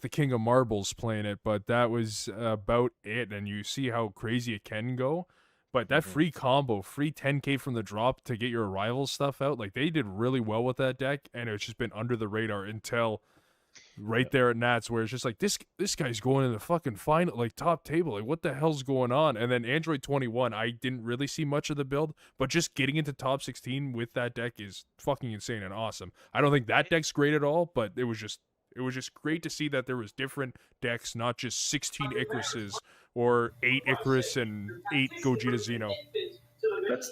King of Marbles playing it, but that was about it. And you see how crazy it can go. But that free combo, free 10k from the drop to get your rival stuff out, like they did really well with that deck, and it's just been under the radar until right there at Nats, where it's just like this guy's going in the fucking final, like top table, like what the hell's going on? And then Android 21, I didn't really see much of the build, but just getting into top 16 with that deck is fucking insane and awesome. I don't think that deck's great at all, but it was just great to see that there was different decks, not just 16 Icaruses or 8 Icarus and 8 Gogeta Xeno.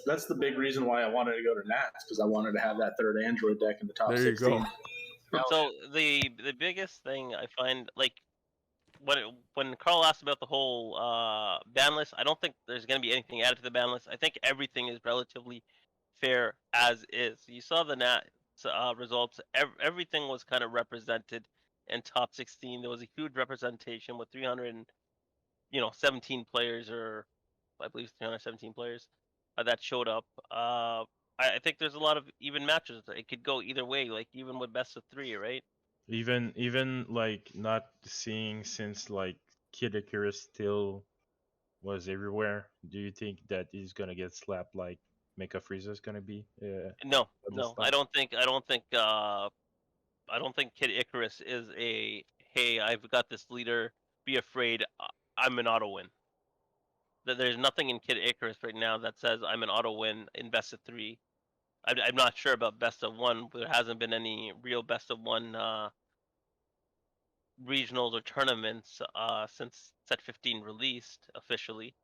That's the big reason why I wanted to go to Nats, because I wanted to have that third Android deck in the top There you 16. go. So the biggest thing I find, like when Carl asked about the whole ban list, I don't think there's going to be anything added to the ban list. I think everything is relatively fair as is. You saw the Nats results. Everything was kind of represented in top 16. There was a huge representation with 317 players, or I believe 317 players that showed up. I think there's a lot of even matches. It could go either way, like even with best of 3, right? Even like not seeing since like Kid Icarus still was everywhere. Do you think that he's gonna get slapped like Mecha Frieza is gonna be? No, this no, stuff? I don't think Kid Icarus is a hey, I've got this leader. Be afraid. I'm an auto win. There's nothing in Kid Icarus right now that says I'm an auto win in best of 3. I'm not sure about best of 1. There hasn't been any real best of 1 regionals or tournaments since Set 15 released officially.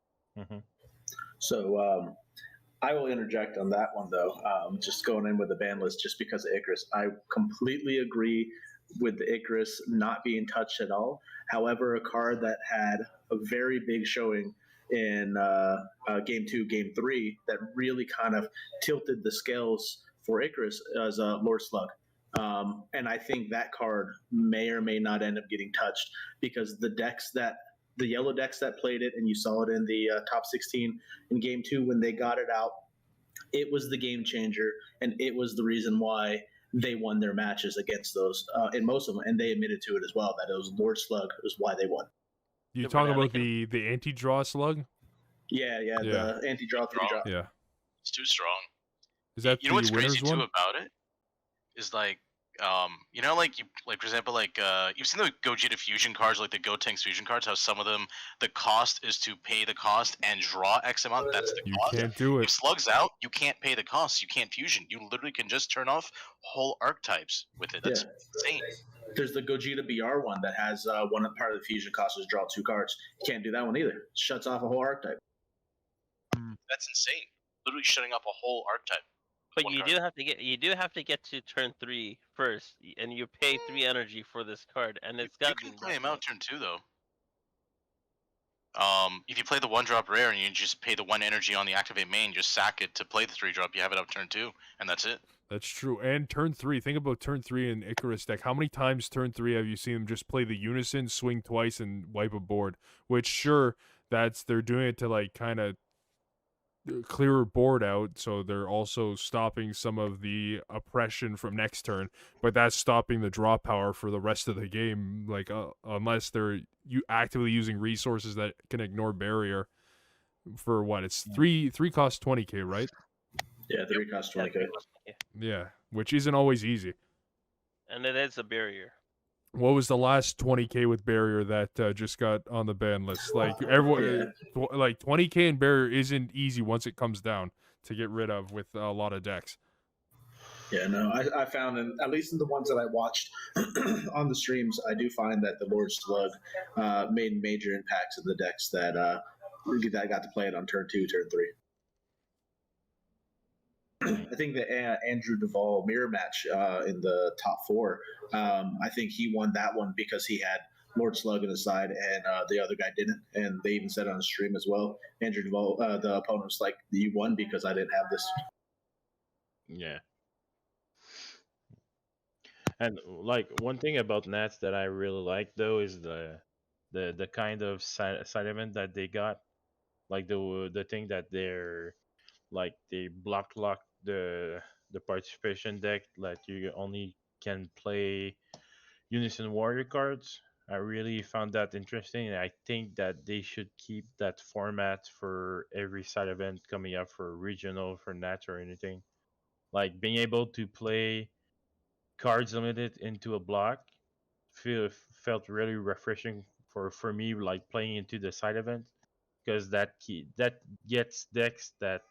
So I will interject on that one, though. Just going in with the ban list just because of Icarus. I completely agree with the Icarus not being touched at all. However, a card that had a very big showing in Game 2, Game 3 that really kind of tilted the scales for Icarus as Lord Slug. And I think that card may or may not end up getting touched because the yellow decks that played it, and you saw it in the top 16 in Game 2 when they got it out, it was the game changer, and it was the reason why they won their matches against those in most of them, and they admitted to it as well that it was Lord Slug was why they won. You The talking about Banana the anti-draw slug? Yeah, Yeah. the anti-draw 3-drop. Yeah. It's too strong. Is that You know the what's winners crazy one? too about it is like like for example, like you've seen the Gogeta fusion cards, like the Gotenks fusion cards, how some of them the cost is to pay the cost and draw X amount. That's the You cost. can't do If it. Slug's out, you can't pay the cost. You can't fusion. You literally can just turn off whole archetypes with it. That's insane. There's the Gogeta BR one that has one part of the fusion cost is draw 2 cards. You can't do that one either. Shuts off a whole archetype. That's insane. Literally shutting off a whole archetype. But One you card. do have to get to turn 3 first, and you pay 3 energy for this card, and it's You got. can play him out turn 2 though. If you play the 1-drop rare and you just pay the 1 energy on the activate main, just sack it to play the 3-drop, you have it up turn 2, and that's it. That's true. And turn 3. Think about turn 3 in Icarus deck. How many times turn 3 have you seen them just play the unison, swing twice, and wipe a board? Which sure, they're doing it to like kind of clear a board out, so they're also stopping some of the oppression from next turn, but that's stopping the draw power for the rest of the game, like unless they're actively using resources that can ignore barrier. for what? It's three costs 20K, right? Yeah, 3 costs 20K. Yeah, which isn't always easy. And it is a barrier. What was the last 20K with barrier that just got on the ban list? Like everyone, like 20K in barrier isn't easy once it comes down to get rid of with a lot of decks. Yeah, no, I found, at least in the ones that I watched on the streams, I do find that the Lord Slug made major impacts in the decks that I got to play it on turn 2, turn 3. I think the Andrew Duvall mirror match in the top 4, I think he won that one because he had Lord Slug in his side and the other guy didn't. And they even said on the stream as well, Andrew Duvall, the opponent was like, you won because I didn't have this. Yeah. And like one thing about Nats that I really like though is the kind of side event that they got, like the thing that they're like they block lock the participation deck, like you only can play Unison Warrior cards. I really found that interesting, and I think that they should keep that format for every side event coming up for regional, for Nats or anything. Like being able to play cards limited into a block felt really refreshing for me, like playing into the side event, because that gets decks that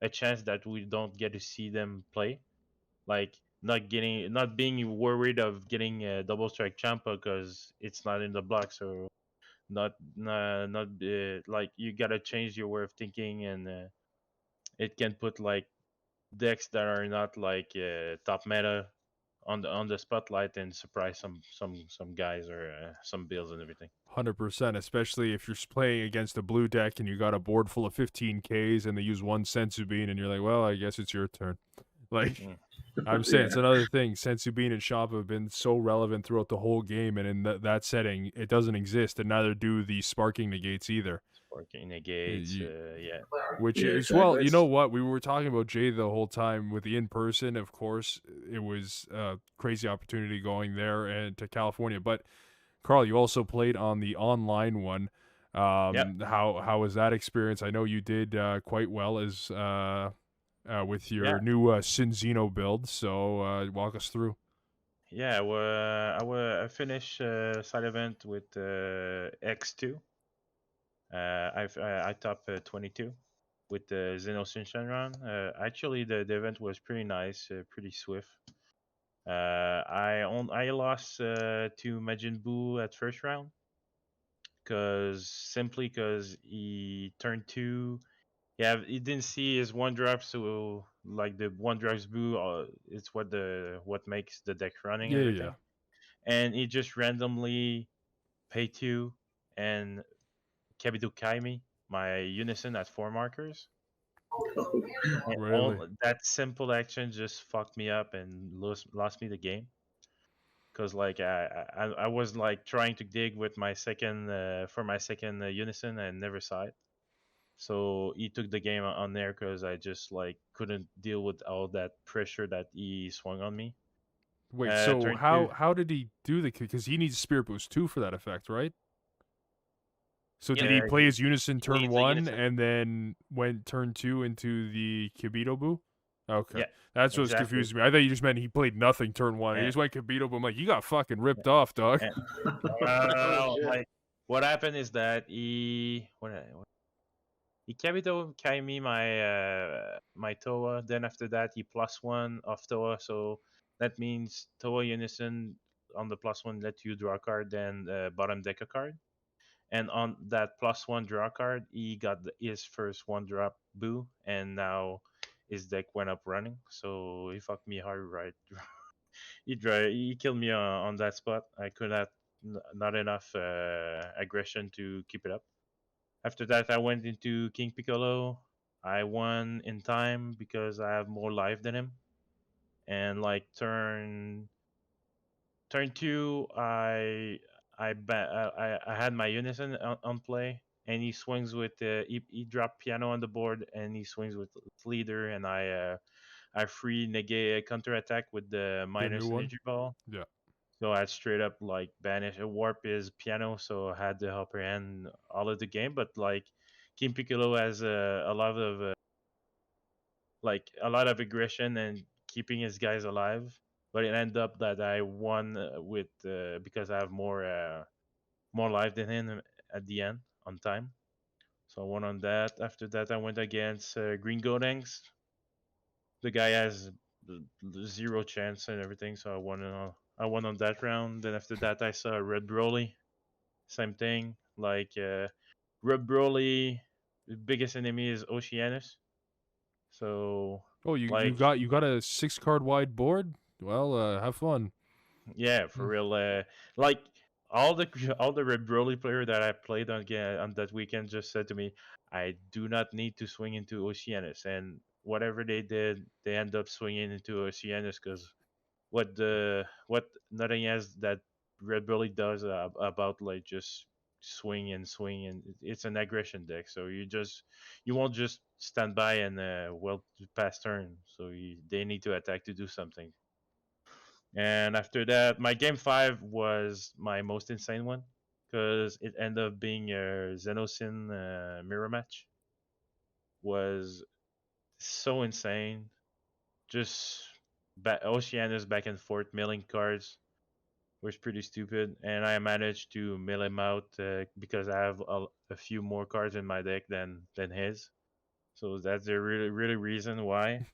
a chance that we don't get to see them play, like not being worried of getting a double strike champa because it's not in the block. So not like you gotta change your way of thinking, and it can put like decks that are not like top meta on the spotlight and surprise some guys or some builds and everything. 100%, especially if you're playing against a blue deck and you got a board full of 15Ks and they use one Sensu Bean and you're like, well, I guess it's your turn. Like, I'm saying it's another thing. Sensu Bean and Shop have been so relevant throughout the whole game, and in that setting, it doesn't exist, and neither do the Sparking Negates either. Sparking Negates, yeah. Which Yeah, is, exactly. well, you know what? We were talking about Jay the whole time with the in-person. Of course, it was a crazy opportunity going there and to California. But, Karl, you also played on the online one. Yep. How was that experience? I know you did quite well as with your new Cinzino build. So walk us through. Yeah, I finished side event with X2. I top 22 with the Xeno Shinshan run. Actually, the event was pretty nice, pretty swift. I lost to Majin Buu at first round because he turned 2. Yeah, he didn't see his one drop, so like the one drops Buu, it's what makes the deck running and everything. And he just randomly pay 2 and Kabido Kaimi, my Unison at 4 markers. And Really? that simple action just fucked me up and lost me the game. Cause like I was like trying to dig with my second for my second Unison and never saw it. So he took the game on there because I just like couldn't deal with all that pressure that he swung on me. Wait, so turn how did he do the? Because he needs Spirit Boost 2 for that effect, right? So did he play his Unison turn 1 and then went turn 2 into the Kibito Boo? Okay. Yeah, That's what's confusing me. I thought you just meant he played nothing turn 1. He just went Kibito Boo. I'm like, you got fucking ripped off, dog. Like, what happened is that he Kibito Kaimi my Toa. Then after that he +1 off Toa. So that means Toa Unison on the +1 let you draw a card, then bottom deck a card. And on that +1 draw card, he got his first 1-drop Boo, and now his deck went up running. So he fucked me hard, right? He killed me on that spot. I could have not enough aggression to keep it up. After that, I went into King Piccolo. I won in time because I have more life than him. And like turn 2, I had my Unison on play, and he swings with he dropped piano on the board, and he swings with leader, and I free negate counter attack with the minus energy ball. Yeah. So I straight up like banish warp his piano, so I had the upper hand all of the game. But like King Piccolo has a lot of a lot of aggression and keeping his guys alive. But it ended up that I won with because I have more life than him at the end on time. So I won on that. After that, I went against Green Gotenks. The guy has zero chance and everything, so I won on that round. Then after that, I saw Red Broly. Same thing. Red Broly, the biggest enemy is Oceanus. So Oh, like you got a 6 card wide board. Well, have fun. yeah, for Mm. real. Like all the all the Red Broly player that I played on that weekend just said to me, "I do not need to swing into Oceanus," and whatever they did, they end up swinging into Oceanus because what nothing else that Red Broly does about like just swing and it's an aggression deck. So you won't just stand by and pass turn. So they need to attack to do something. And after that, my game 5 was my most insane one because it ended up being a Xenosin mirror match. Was so insane. Just Oceanus back and forth milling cards was pretty stupid, and I managed to mill him out because I have a few more cards in my deck than his. So that's the really reason why.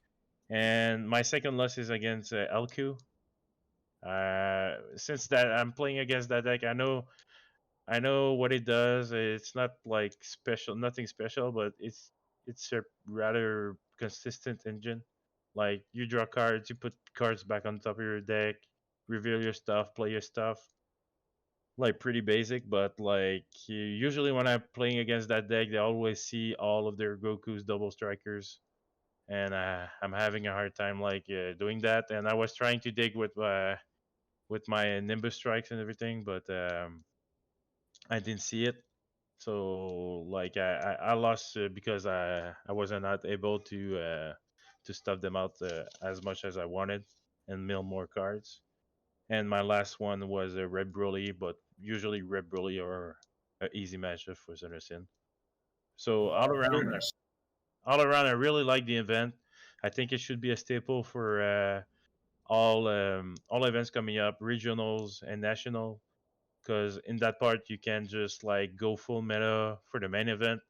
And my second loss is against LQ. Since that I'm playing against that deck, I know what it does. It's not like special, nothing special, but it's a rather consistent engine. Like you draw cards, you put cards back on top of your deck, reveal your stuff, play your stuff. Like pretty basic, but like usually when I'm playing against that deck, they always see all of their Goku's double strikers, and I'm having a hard time doing that. And I was trying to dig with my Nimbus strikes and everything, but I didn't see it. So like I lost because I wasn't not able to stuff them out as much as I wanted and mill more cards. And my last one was a Red Broly, but usually Red Broly are an easy matchup for Zenderson. So Very nice. all around, I really like the event. I think it should be a staple for all events coming up, regionals and national. Because in that part, you can just like go full meta for the main event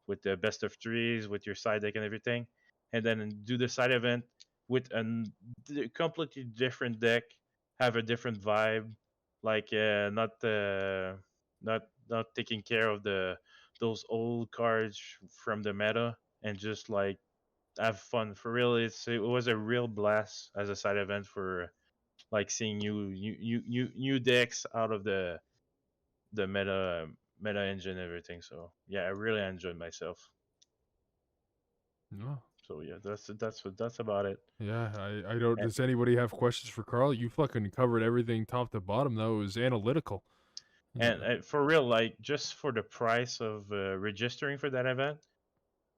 with the best of threes, with your side deck and everything, and then do the side event with a completely different deck, have a different vibe, like not taking care of those old cards from the meta and just like have fun for real. It was a real blast as a side event for like seeing new decks out of the meta engine and everything. So yeah, I really enjoyed myself. No. So yeah, that's about it. Yeah, I don't. And, Does anybody have questions for Carl? You fucking covered everything top to bottom. Though it was analytical. and for real, like just for the price of registering for that event,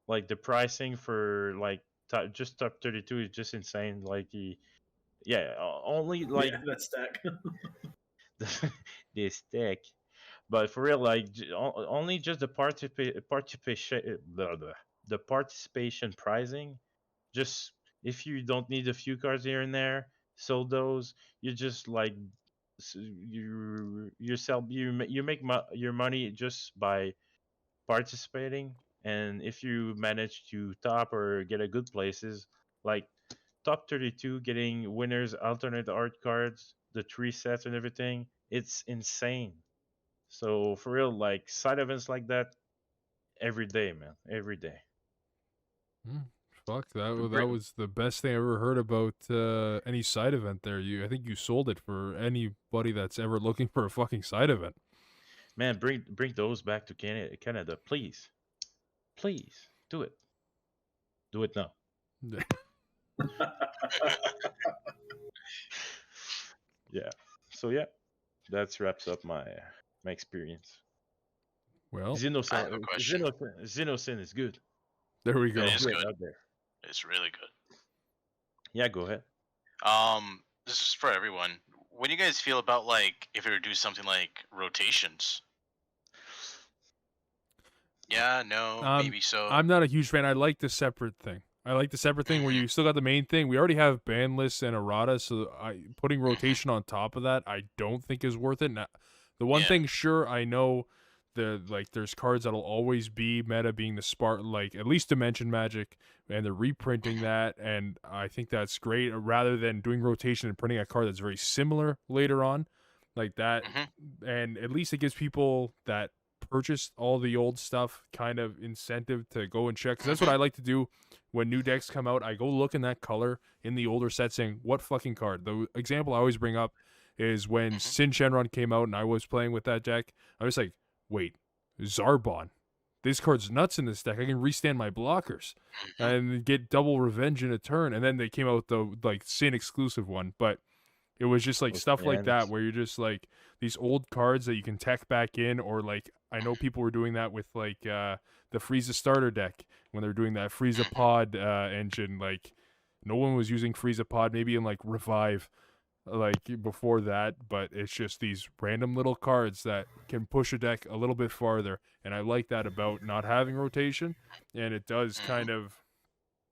like the pricing for like just top 32 is just insane. Like only like Yeah, that stack. this deck, but for real, like only just the the participation pricing. Just if you don't need a few cards here and there, sold those. You just like you sell you make your money just by participating. And if you manage to top or get a good places, like top 32, getting winners alternate art cards, the 3 sets and everything, it's insane. So for real, like side events like that every day, man, every day. Fuck that! That Bring- was the best thing I ever heard about any side event. There, I think you sold it for anybody that's ever looking for a fucking side event. Man, bring those back to Canada, please, please do it. Do it now. Yeah. So yeah, that wraps up my experience. Well, I have a question. Xenosin is good. there we go. It is Do it good. out there. It's really good. Yeah, go ahead. This is for everyone. What do you guys feel about like if we were to do something like rotations? Yeah, no, maybe so. I'm not a huge fan. I like the separate thing. I like the separate thing where you still got the main thing. We already have Bandless and Errata, so putting rotation on top of that, I don't think is worth it. Now, the one thing, sure, I know there's cards that'll always be meta, being the like at least Dimension Magic, and they're reprinting that, and I think that's great. Rather than doing rotation and printing a card that's very similar later on, like that, and at least it gives people that purchase all the old stuff kind of incentive to go and check, because that's what I like to do when new decks come out. I go look in that color in the older set, saying what fucking card. The example I always bring up is when Sin Shenron came out and I was playing with that deck. I was like, wait, Zarbon, this card's nuts in this deck. I can restand my blockers and get double revenge in a turn. And then they came out with the like Sin exclusive one, but it was just like stuff like that where you're just like these old cards that you can tech back in, or like I know people were doing that with like the Frieza starter deck when they're doing that Frieza Pod engine. Like no one was using Frieza Pod, maybe in like Revive, like before that, but it's just these random little cards that can push a deck a little bit farther, and I like that about not having rotation. And it does kind of,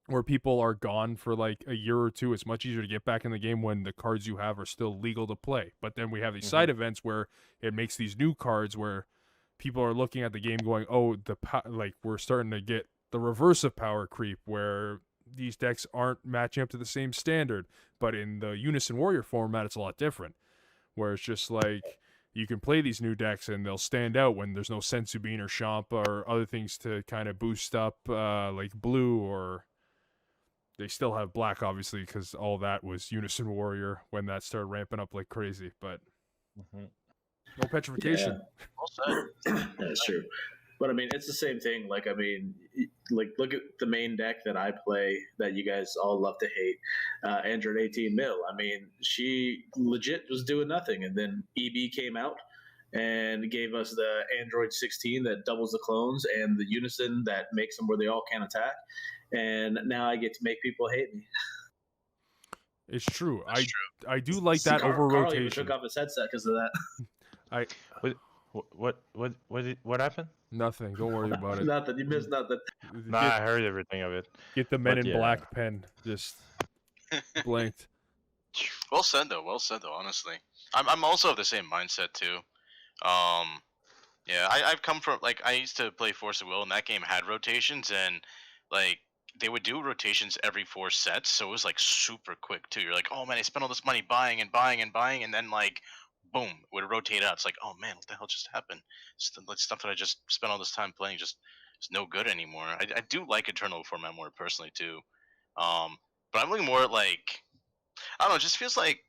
where people are gone for like a year or two, it's much easier to get back in the game when the cards you have are still legal to play. But then we have these side events where it makes these new cards where people are looking at the game going, oh, like we're starting to get the reverse of power creep, where these decks aren't matching up to the same standard. But in the Unison Warrior format, it's a lot different, where it's just like you can play these new decks and they'll stand out when there's no Sensu Bean or Champa or other things to kind of boost up like blue, or they still have black, obviously, because all that was Unison Warrior when that started ramping up like crazy. But no petrification. That's true. But I mean, it's the same thing. Like, I mean, like look at the main deck that I play that you guys all love to hate, Android 18 mil. I mean, she legit was doing nothing, and then EB came out and gave us the Android 16 that doubles the clones and the Unison that makes them where they all can attack. And now I get to make people hate me. It's true. I do like that over Carl rotation. even took off his headset because of that. What happened? Nothing. Don't worry about it. Nothing. You missed nothing. Nah, I heard everything of it. Get the Men in Black pen. Just blanked. Well said though. Well said though. Honestly, I'm also of the same mindset too. Yeah, I've come from, like, I used to play Force of Will, and that game had rotations, and like they would do rotations every 4 sets, so it was like super quick too. You're like, oh man, I spent all this money buying and buying and buying, and then like boom, it would rotate out. It's like, oh man, what the hell just happened? Stuff that I just spent all this time playing just is no good anymore. I do like Eternal format more personally too, but I'm looking more at like, I don't know, it just feels like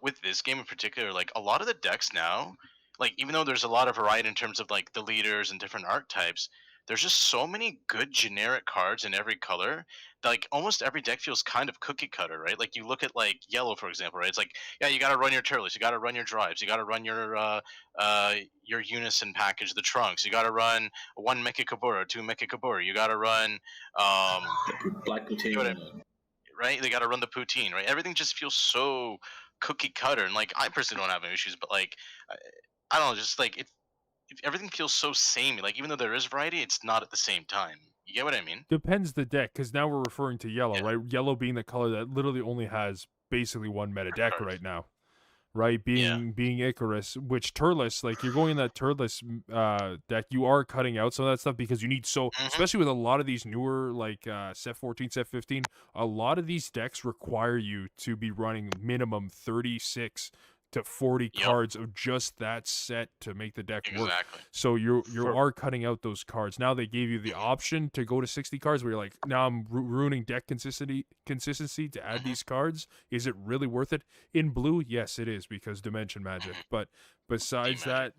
with this game in particular, like a lot of the decks now, like even though there's a lot of variety in terms of like the leaders and different archetypes, there's just so many good generic cards in every color that like almost every deck feels kind of cookie cutter, right? Like you look at like yellow, for example, right? It's like, yeah, you got to run your Turles, you got to run your drives, you got to run your Unison package, the trunks, you got to run 1 Mecha Kabura, 2 Mecha Kabura, you got to run Black Poutine. Right? They got to run the poutine, right? Everything just feels so cookie cutter, and like I personally don't have any issues, but like I don't know, just like if everything feels so samey. Like even though there is variety, it's not at the same time. You get what I mean? Depends the deck, because now we're referring to yellow, right? Yellow being the color that literally only has basically one meta deck right now, right? Being Icarus, which Turles, like you're going in that Turles deck, you are cutting out some of that stuff because you need especially with a lot of these newer like set 14, set 15, a lot of these decks require you to be running minimum 36 to 40 cards of just that set to make the deck work. So you are cutting out those cards. Now they gave you the option to go to 60 cards where you're like, now I'm ruining deck consistency to add these cards. Is it really worth it? In blue, yes, it is, because Dimension Magic. But besides that,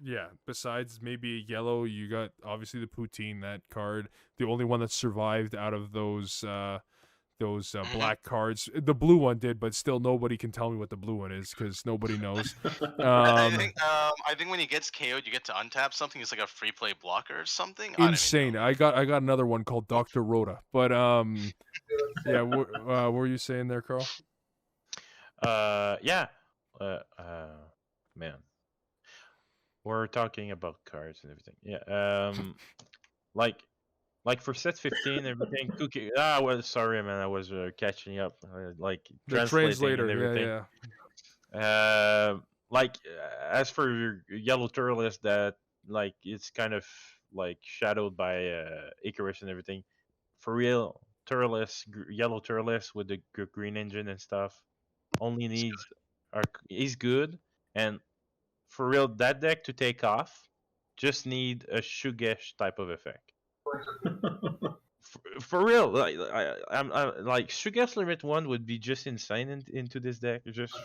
besides maybe yellow, you got obviously the Poutine, that card. The only one that survived out of those black cards. The blue one did, but still nobody can tell me what the blue one is because nobody knows. I think when he gets KO'd, you get to untap something. It's like a free play blocker or something. Insane. I got another one called Dr. Rhoda. But yeah, what were you saying there, Carl? Man, we're talking about cards and everything. Yeah. like for set 15, everything. Cookie. Well, sorry, man. I was catching up, like The translating and translator, everything. Like as for your yellow turles, that like it's kind of like shadowed by Icarus and everything. For real, yellow turles with the green engine and stuff only needs is good, and for real, that deck to take off just need a Shugesh type of effect. For real, I'm like Shugesh limit 1 would be just insane into this deck. Just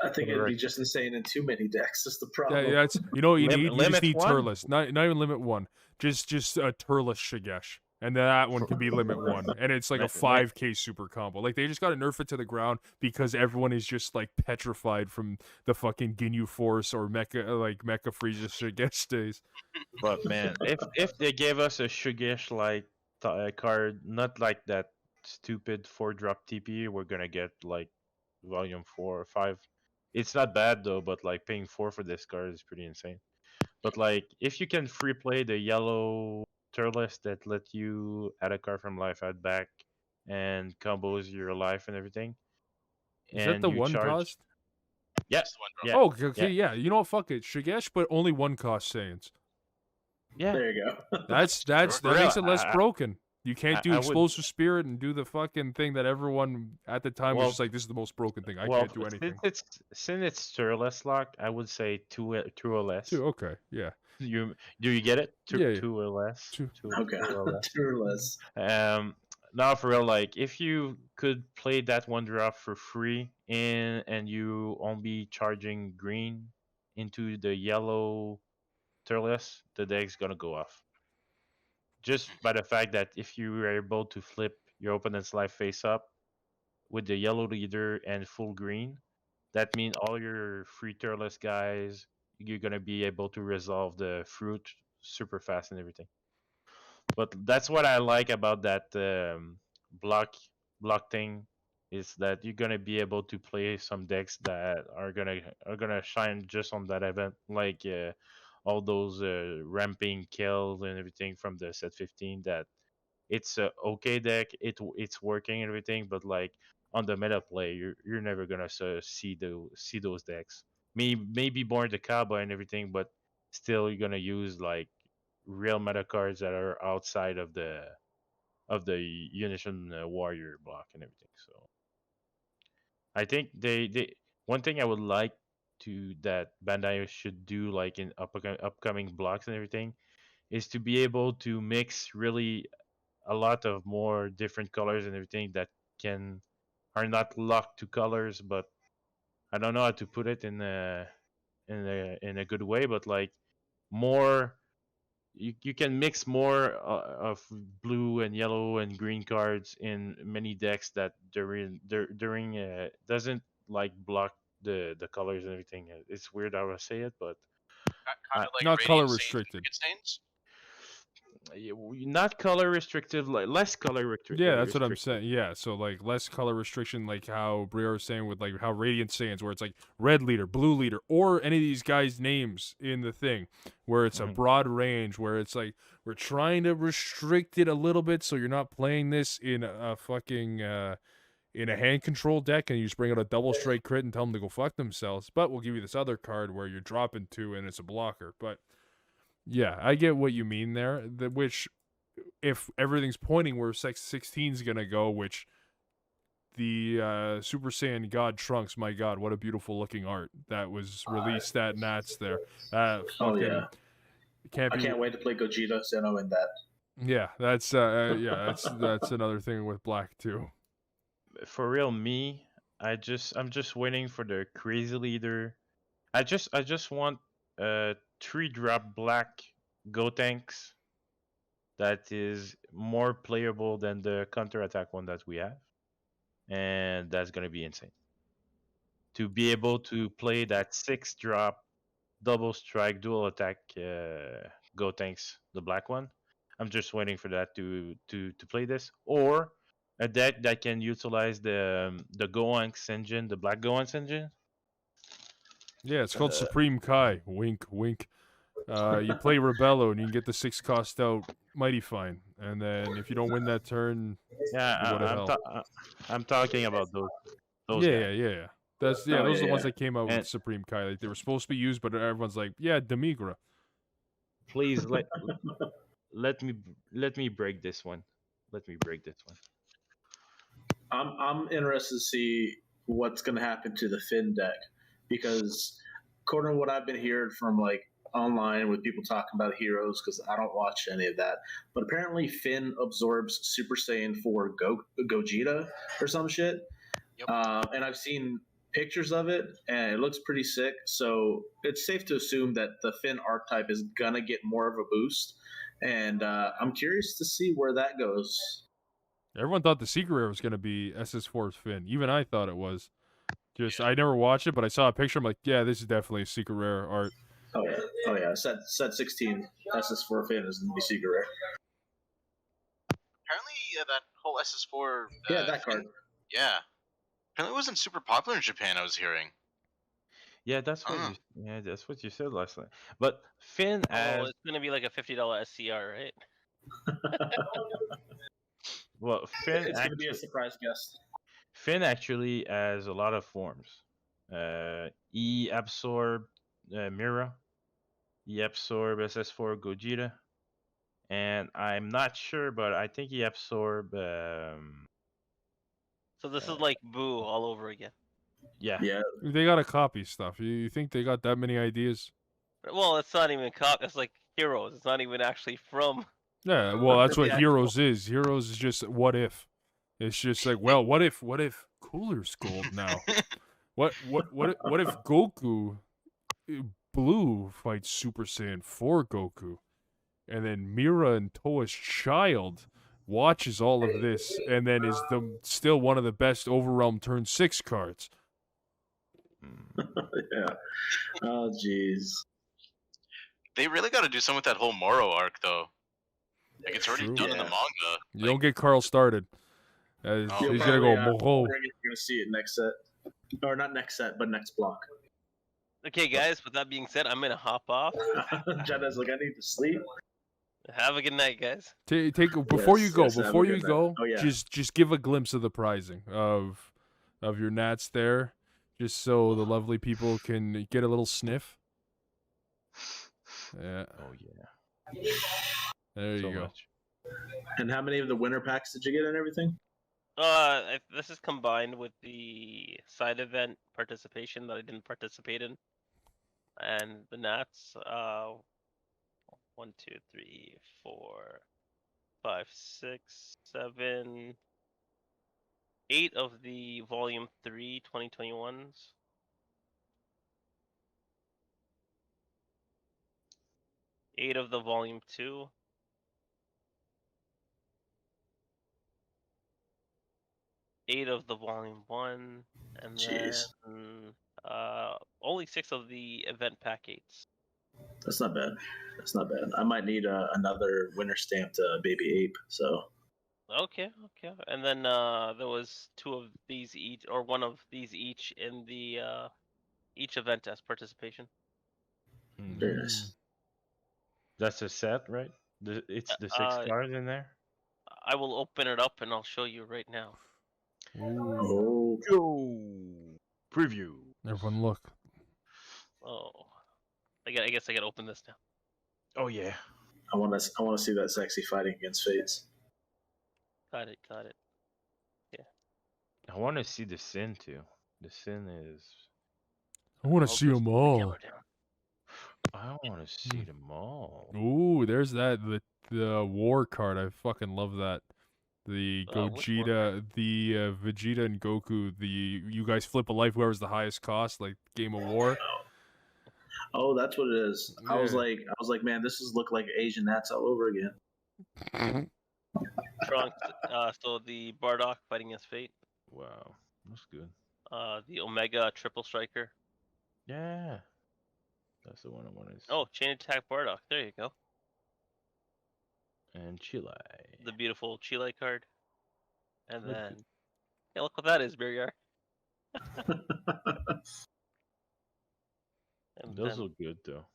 I think it'd be just insane in too many decks. That's the Yeah, problem. yeah. It's, you know what you need? You just limit need one? Turles. Not even limit 1. Just a Turles Shigesh. And then that one can be limit 1. And it's like a 5k super combo. Like, they just got to nerf it to the ground because everyone is just, like, petrified from the fucking Ginyu Force or Mecha Frieza Shigesh days. But man, if they gave us a Shugesh like card, not like that stupid 4-drop TP, we're gonna get like volume 4 or 5. It's not bad though, but like paying 4 for this card is pretty insane. But like if you can free play the yellow turles that let you add a card from life add back and combos your life and everything. Is that the you one charge... cost? Yeah. Yeah. Oh, okay, yeah. You know what? Fuck it. Shigesh, but only 1 cost Saiyans. Yeah. There you go. That makes it less broken. You can't do I Explosive Spirit and do the fucking thing that everyone at the time was just like, this is the most broken thing. I can't do anything. Since it's turles lock, I would say 2 or less. 2, okay, yeah. Do you get it? Yeah. 2 or less. 2. Okay, 2 or less. Now for real, like if you could play that 1-drop for free and you only charging green into the yellow turles, the deck's gonna go off. Just by the fact that if you are able to flip your opponent's life face up with the yellow leader and full green, that means all your free turles guys, you're gonna be able to resolve the fruit super fast and everything. But that's what I like about that block thing, is that you're gonna be able to play some decks that are gonna shine just on that event, like all those ramping kills and everything from the set 15. That it's a okay deck, it's working and everything, but like on the meta play, you're never gonna see those decks. Maybe more the cowboy and everything, but still you're gonna use like real meta cards that are outside of the Unison warrior block and everything. So I think they one thing I would like to that Bandai should do, like in upcoming blocks and everything, is to be able to mix really a lot of more different colors and everything that are not locked to colors, but I don't know how to put it in a good way, but like more you can mix more of blue and yellow and green cards in many decks that during doesn't like block the colors and everything. It's weird how I say it, but Kind of like not color Radiant Saints, restricted. Wicked Saints? not color restrictive, like less color restrictive. Yeah, that's what I'm saying. Yeah, so like less color restriction, like how Birrar was saying with like how Radiant Saiyans, where it's like red leader, blue leader, or any of these guys' names in the thing, where it's a broad range, where it's like we're trying to restrict it a little bit, so you're not playing this in a fucking in a hand control deck, and you just bring out a double strike crit and tell them to go fuck themselves. But we'll give you this other card where you're dropping 2 and it's a blocker. But yeah, I get what you mean there. Which, if everything's pointing where 16 is gonna go, which the Super Saiyan God Trunks, my God, what a beautiful looking art that was released at Nats there. Oh yeah, I can't wait to play Gogeta Zeno in that. Yeah, that's that's another thing with black too. For real, I'm just waiting for the crazy leader. I just want 3-drop black Go Tanks that is more playable than the counter-attack one that we have. And that's going to be insane. To be able to play that 6-drop double strike dual attack Go Tanks, the black one. I'm just waiting for that to play this. Or a deck that can utilize the Gohanks engine, the black Gohanks engine. Yeah, it's called Supreme Kai. Wink, wink. You play Rebello and you can get the 6 cost out mighty fine. And then if you don't win that turn, Yeah, you go to hell. I'm talking about those Yeah. guys. Those Oh, are the yeah, ones yeah. that came out with And Supreme Kai. Like, they were supposed to be used, but everyone's like, yeah, Demigra. please let me break this one. Let me break this one. I'm interested to see what's going to happen to the Finn deck because according to what I've been hearing from like online with people talking about heroes, because I don't watch any of that, but apparently Finn absorbs Super Saiyan 4 Gogeta or some shit. Yep. And I've seen pictures of it and it looks pretty sick. So it's safe to assume that the Finn archetype is going to get more of a boost. And I'm curious to see where that goes. Everyone thought the secret rare was going to be SS4's Finn. Even I thought it was. Just, I never watched it, but I saw a picture. I'm like, yeah, this is definitely a secret rare art. Oh yeah. Set 16 SS4 Finn is gonna be secret rare. Apparently, that whole SS4. Yeah, that card. Yeah. Apparently, it wasn't super popular in Japan. I was hearing. Yeah, that's what Huh. that's what you said last night. But Finn Oh, as it's gonna be like a $50 SCR, right? well, Finn It's gonna be a actually surprise guest. Finn actually has a lot of forms. E absorb Mira, E absorb SS4 Gogeta, and I'm not sure, but I think he absorb So this is like Boo all over again. yeah. Yeah, They got to copy stuff. You think they got that many ideas? Well, it's not even it's like Heroes. It's not even actually from. Yeah, well, that's what Yeah. Heroes is. Heroes is just what if. It's just like, well, what if Cooler's gold now? What if Goku Blue fights Super Saiyan 4 Goku, and then Mira and Toa's child watches all of this, and then is still one of the best Overwhelm turn 6 cards. yeah. Oh jeez. They really got to do something with that whole Moro arc, though. Like it's already True. done in the Yeah. manga. You don't get Carl started. Oh, He's yeah. gonna go Moro. You're gonna see it next set, or not next set, but next block. Okay, guys. With that being said, I'm gonna hop off. Jada's like, I need to sleep. Have a good night, guys. Take before you Yes, go. yes, have a Before good you night. go, Oh, yeah. just give a glimpse of the prizing of your Nats there, just so the lovely people can get a little sniff. Yeah, Oh yeah. there So you go. much. And how many of the winter packs did you get and everything? This is combined with the side event participation that I didn't participate in, and the Nats. 1, 2, 3, 4, 5, 6, 7, 8 of the Volume 3 2021s. 8 of the Volume 2. 8 of the Volume 1, and Jeez. then only 6 of the event pack 8s. That's not bad. That's not bad. I might need another winter stamped baby ape. So Okay. And then there was 2 of these each, or 1 of these each in the each event as participation. very nice. That's a set, right? It's the 6 cards in there. I will open it up and I'll show you right now. Ooh. Oh, Go preview. Everyone, look. Oh, I guess I gotta open this now. Oh yeah. I want to see that sexy fighting against Fates. Got it. I want to see the sin too. The sin is. I want I'll to see just them put the all. camera down. I want to see them all. Ooh, there's the war card. I fucking love that. The Which war Gogeta, the Vegeta and Goku. You guys flip a life. Whoever's the highest cost, like Game of War. Oh, that's what it is. I was Yeah. like, man, this is look like Asian Nats all over again. Trunks. So the Bardock fighting against Fate. Wow, that's good. The Omega Triple Striker. Yeah, that's the one I want to see. Oh, Chain Attack Bardock. There you go. And Chile. The beautiful Chile card. And Look then, yeah, look what that is, Birrar. And Those then look good though.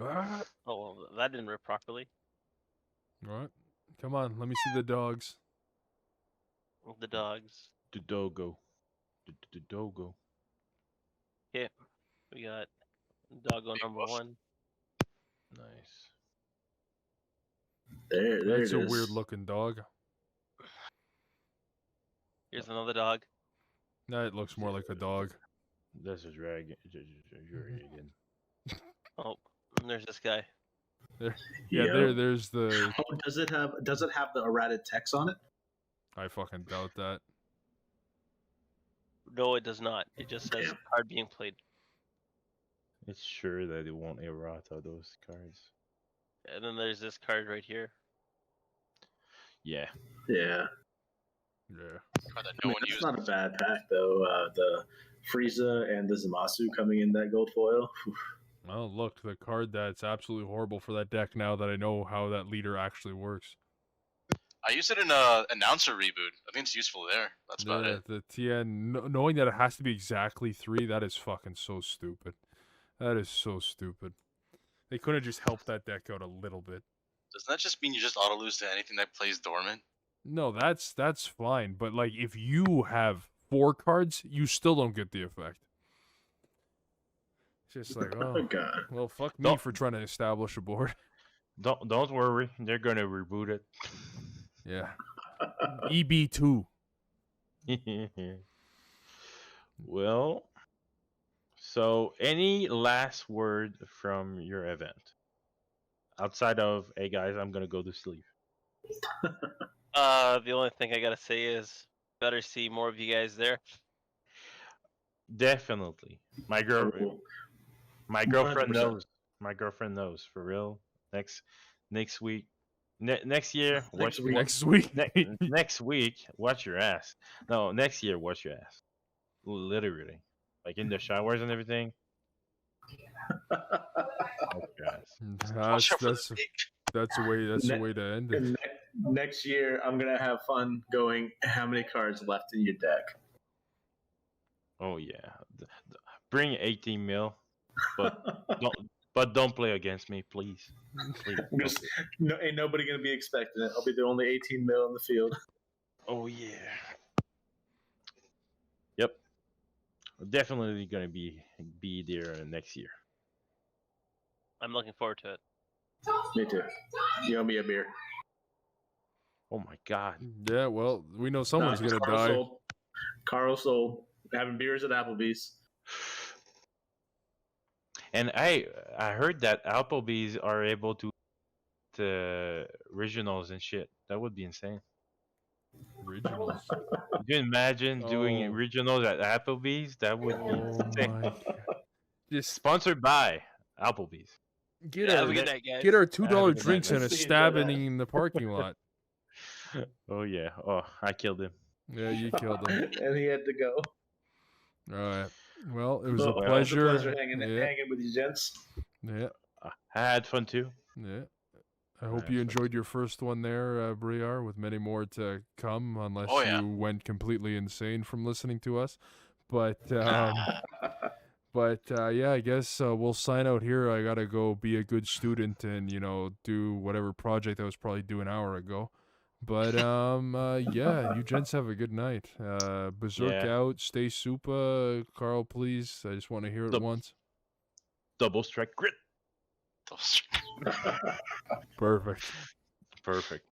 Ah. Oh, well, that didn't rip properly. All right. Come on, let me see the dogs. The dogs. The dogo. The dogo. Okay, we got doggo number woof. 1. Nice. There That's it a is. weird looking dog. Here's another dog. That looks more like a dog. That's a dragon. Dragon. Oh, and there's this guy. There, Yep. there's the. Oh, does it have the errata text on it? I fucking doubt that. No, it does not. It just says Damn. card being played. It's sure that it won't errata those cards. And then there's this card right here. Yeah. Yeah. Yeah. Card that I no mean, one that's used. not a bad pack though. The Frieza and the Zamasu coming in that gold foil. Well, look, the card that's absolutely horrible for that deck now that I know how that leader actually works. I used it in a announcer reboot. I think it's useful there. That's about it. The TN, knowing that it has to be exactly 3, that is fucking so stupid. That is so stupid. They could have just helped that deck out a little bit. Doesn't that just mean you just auto lose to anything that plays dormant? No, that's fine. But like, if you have 4 cards, you still don't get the effect. It's just like, Oh oh, god. well, fuck me Don't- for trying to establish a board. Don't worry. They're gonna reboot it. Yeah. EB2. Well, so any last word from your event? Outside of, hey guys, I'm gonna go to sleep. The only thing I gotta say is better see more of you guys there. Definitely. My girlfriend 100%. knows. My girlfriend knows for real. Next week. Next year, Next watch week. Next week. next week, watch your ass. No, next year, watch your ass. Literally, like in the showers and everything. Watch your ass. Watch out for That's the big. that's a way. That's a Ne- way to end it. And next year, I'm gonna have fun going. How many cards left in your deck? Oh yeah, bring 18 mil, but don't play against me, please. Please. I'm just, no, ain't nobody gonna be expecting it. I'll be the only 18 mil in the field. Oh yeah. Yep. Definitely gonna be there next year. I'm looking forward to it. Me too. You owe me a beer. Oh my god. Yeah. Well, we know someone's gonna Carl die. sold. Carl sold. Having beers at Applebee's. And I heard that Applebee's are able to originals and shit. That would be insane. Originals. Could you imagine doing Oh. originals at Applebee's? That would be Oh insane. my God. Just Sponsored by Applebee's. get Have our a good night, guys. get our Have $2 a good night. drinks and a Let's see, stabbing Jaudat. in the parking lot. Oh yeah. Oh, I killed him. Yeah, you killed him. And he had to go. All right. Well, it was a Well, pleasure. It was a pleasure hanging with you gents. Yeah. I had fun too. Yeah. I hope you Nice. enjoyed your first one there, Birrar, with many more to come, unless Oh, yeah. you went completely insane from listening to us. But yeah, I guess we'll sign out here. I gotta go be a good student and do whatever project I was probably due an hour ago. But yeah, you gents have a good night. Berserk Yeah. out. Stay super, Carl. Please, I just want to hear it Nope. once. Double strike grit. Those- Perfect. Perfect.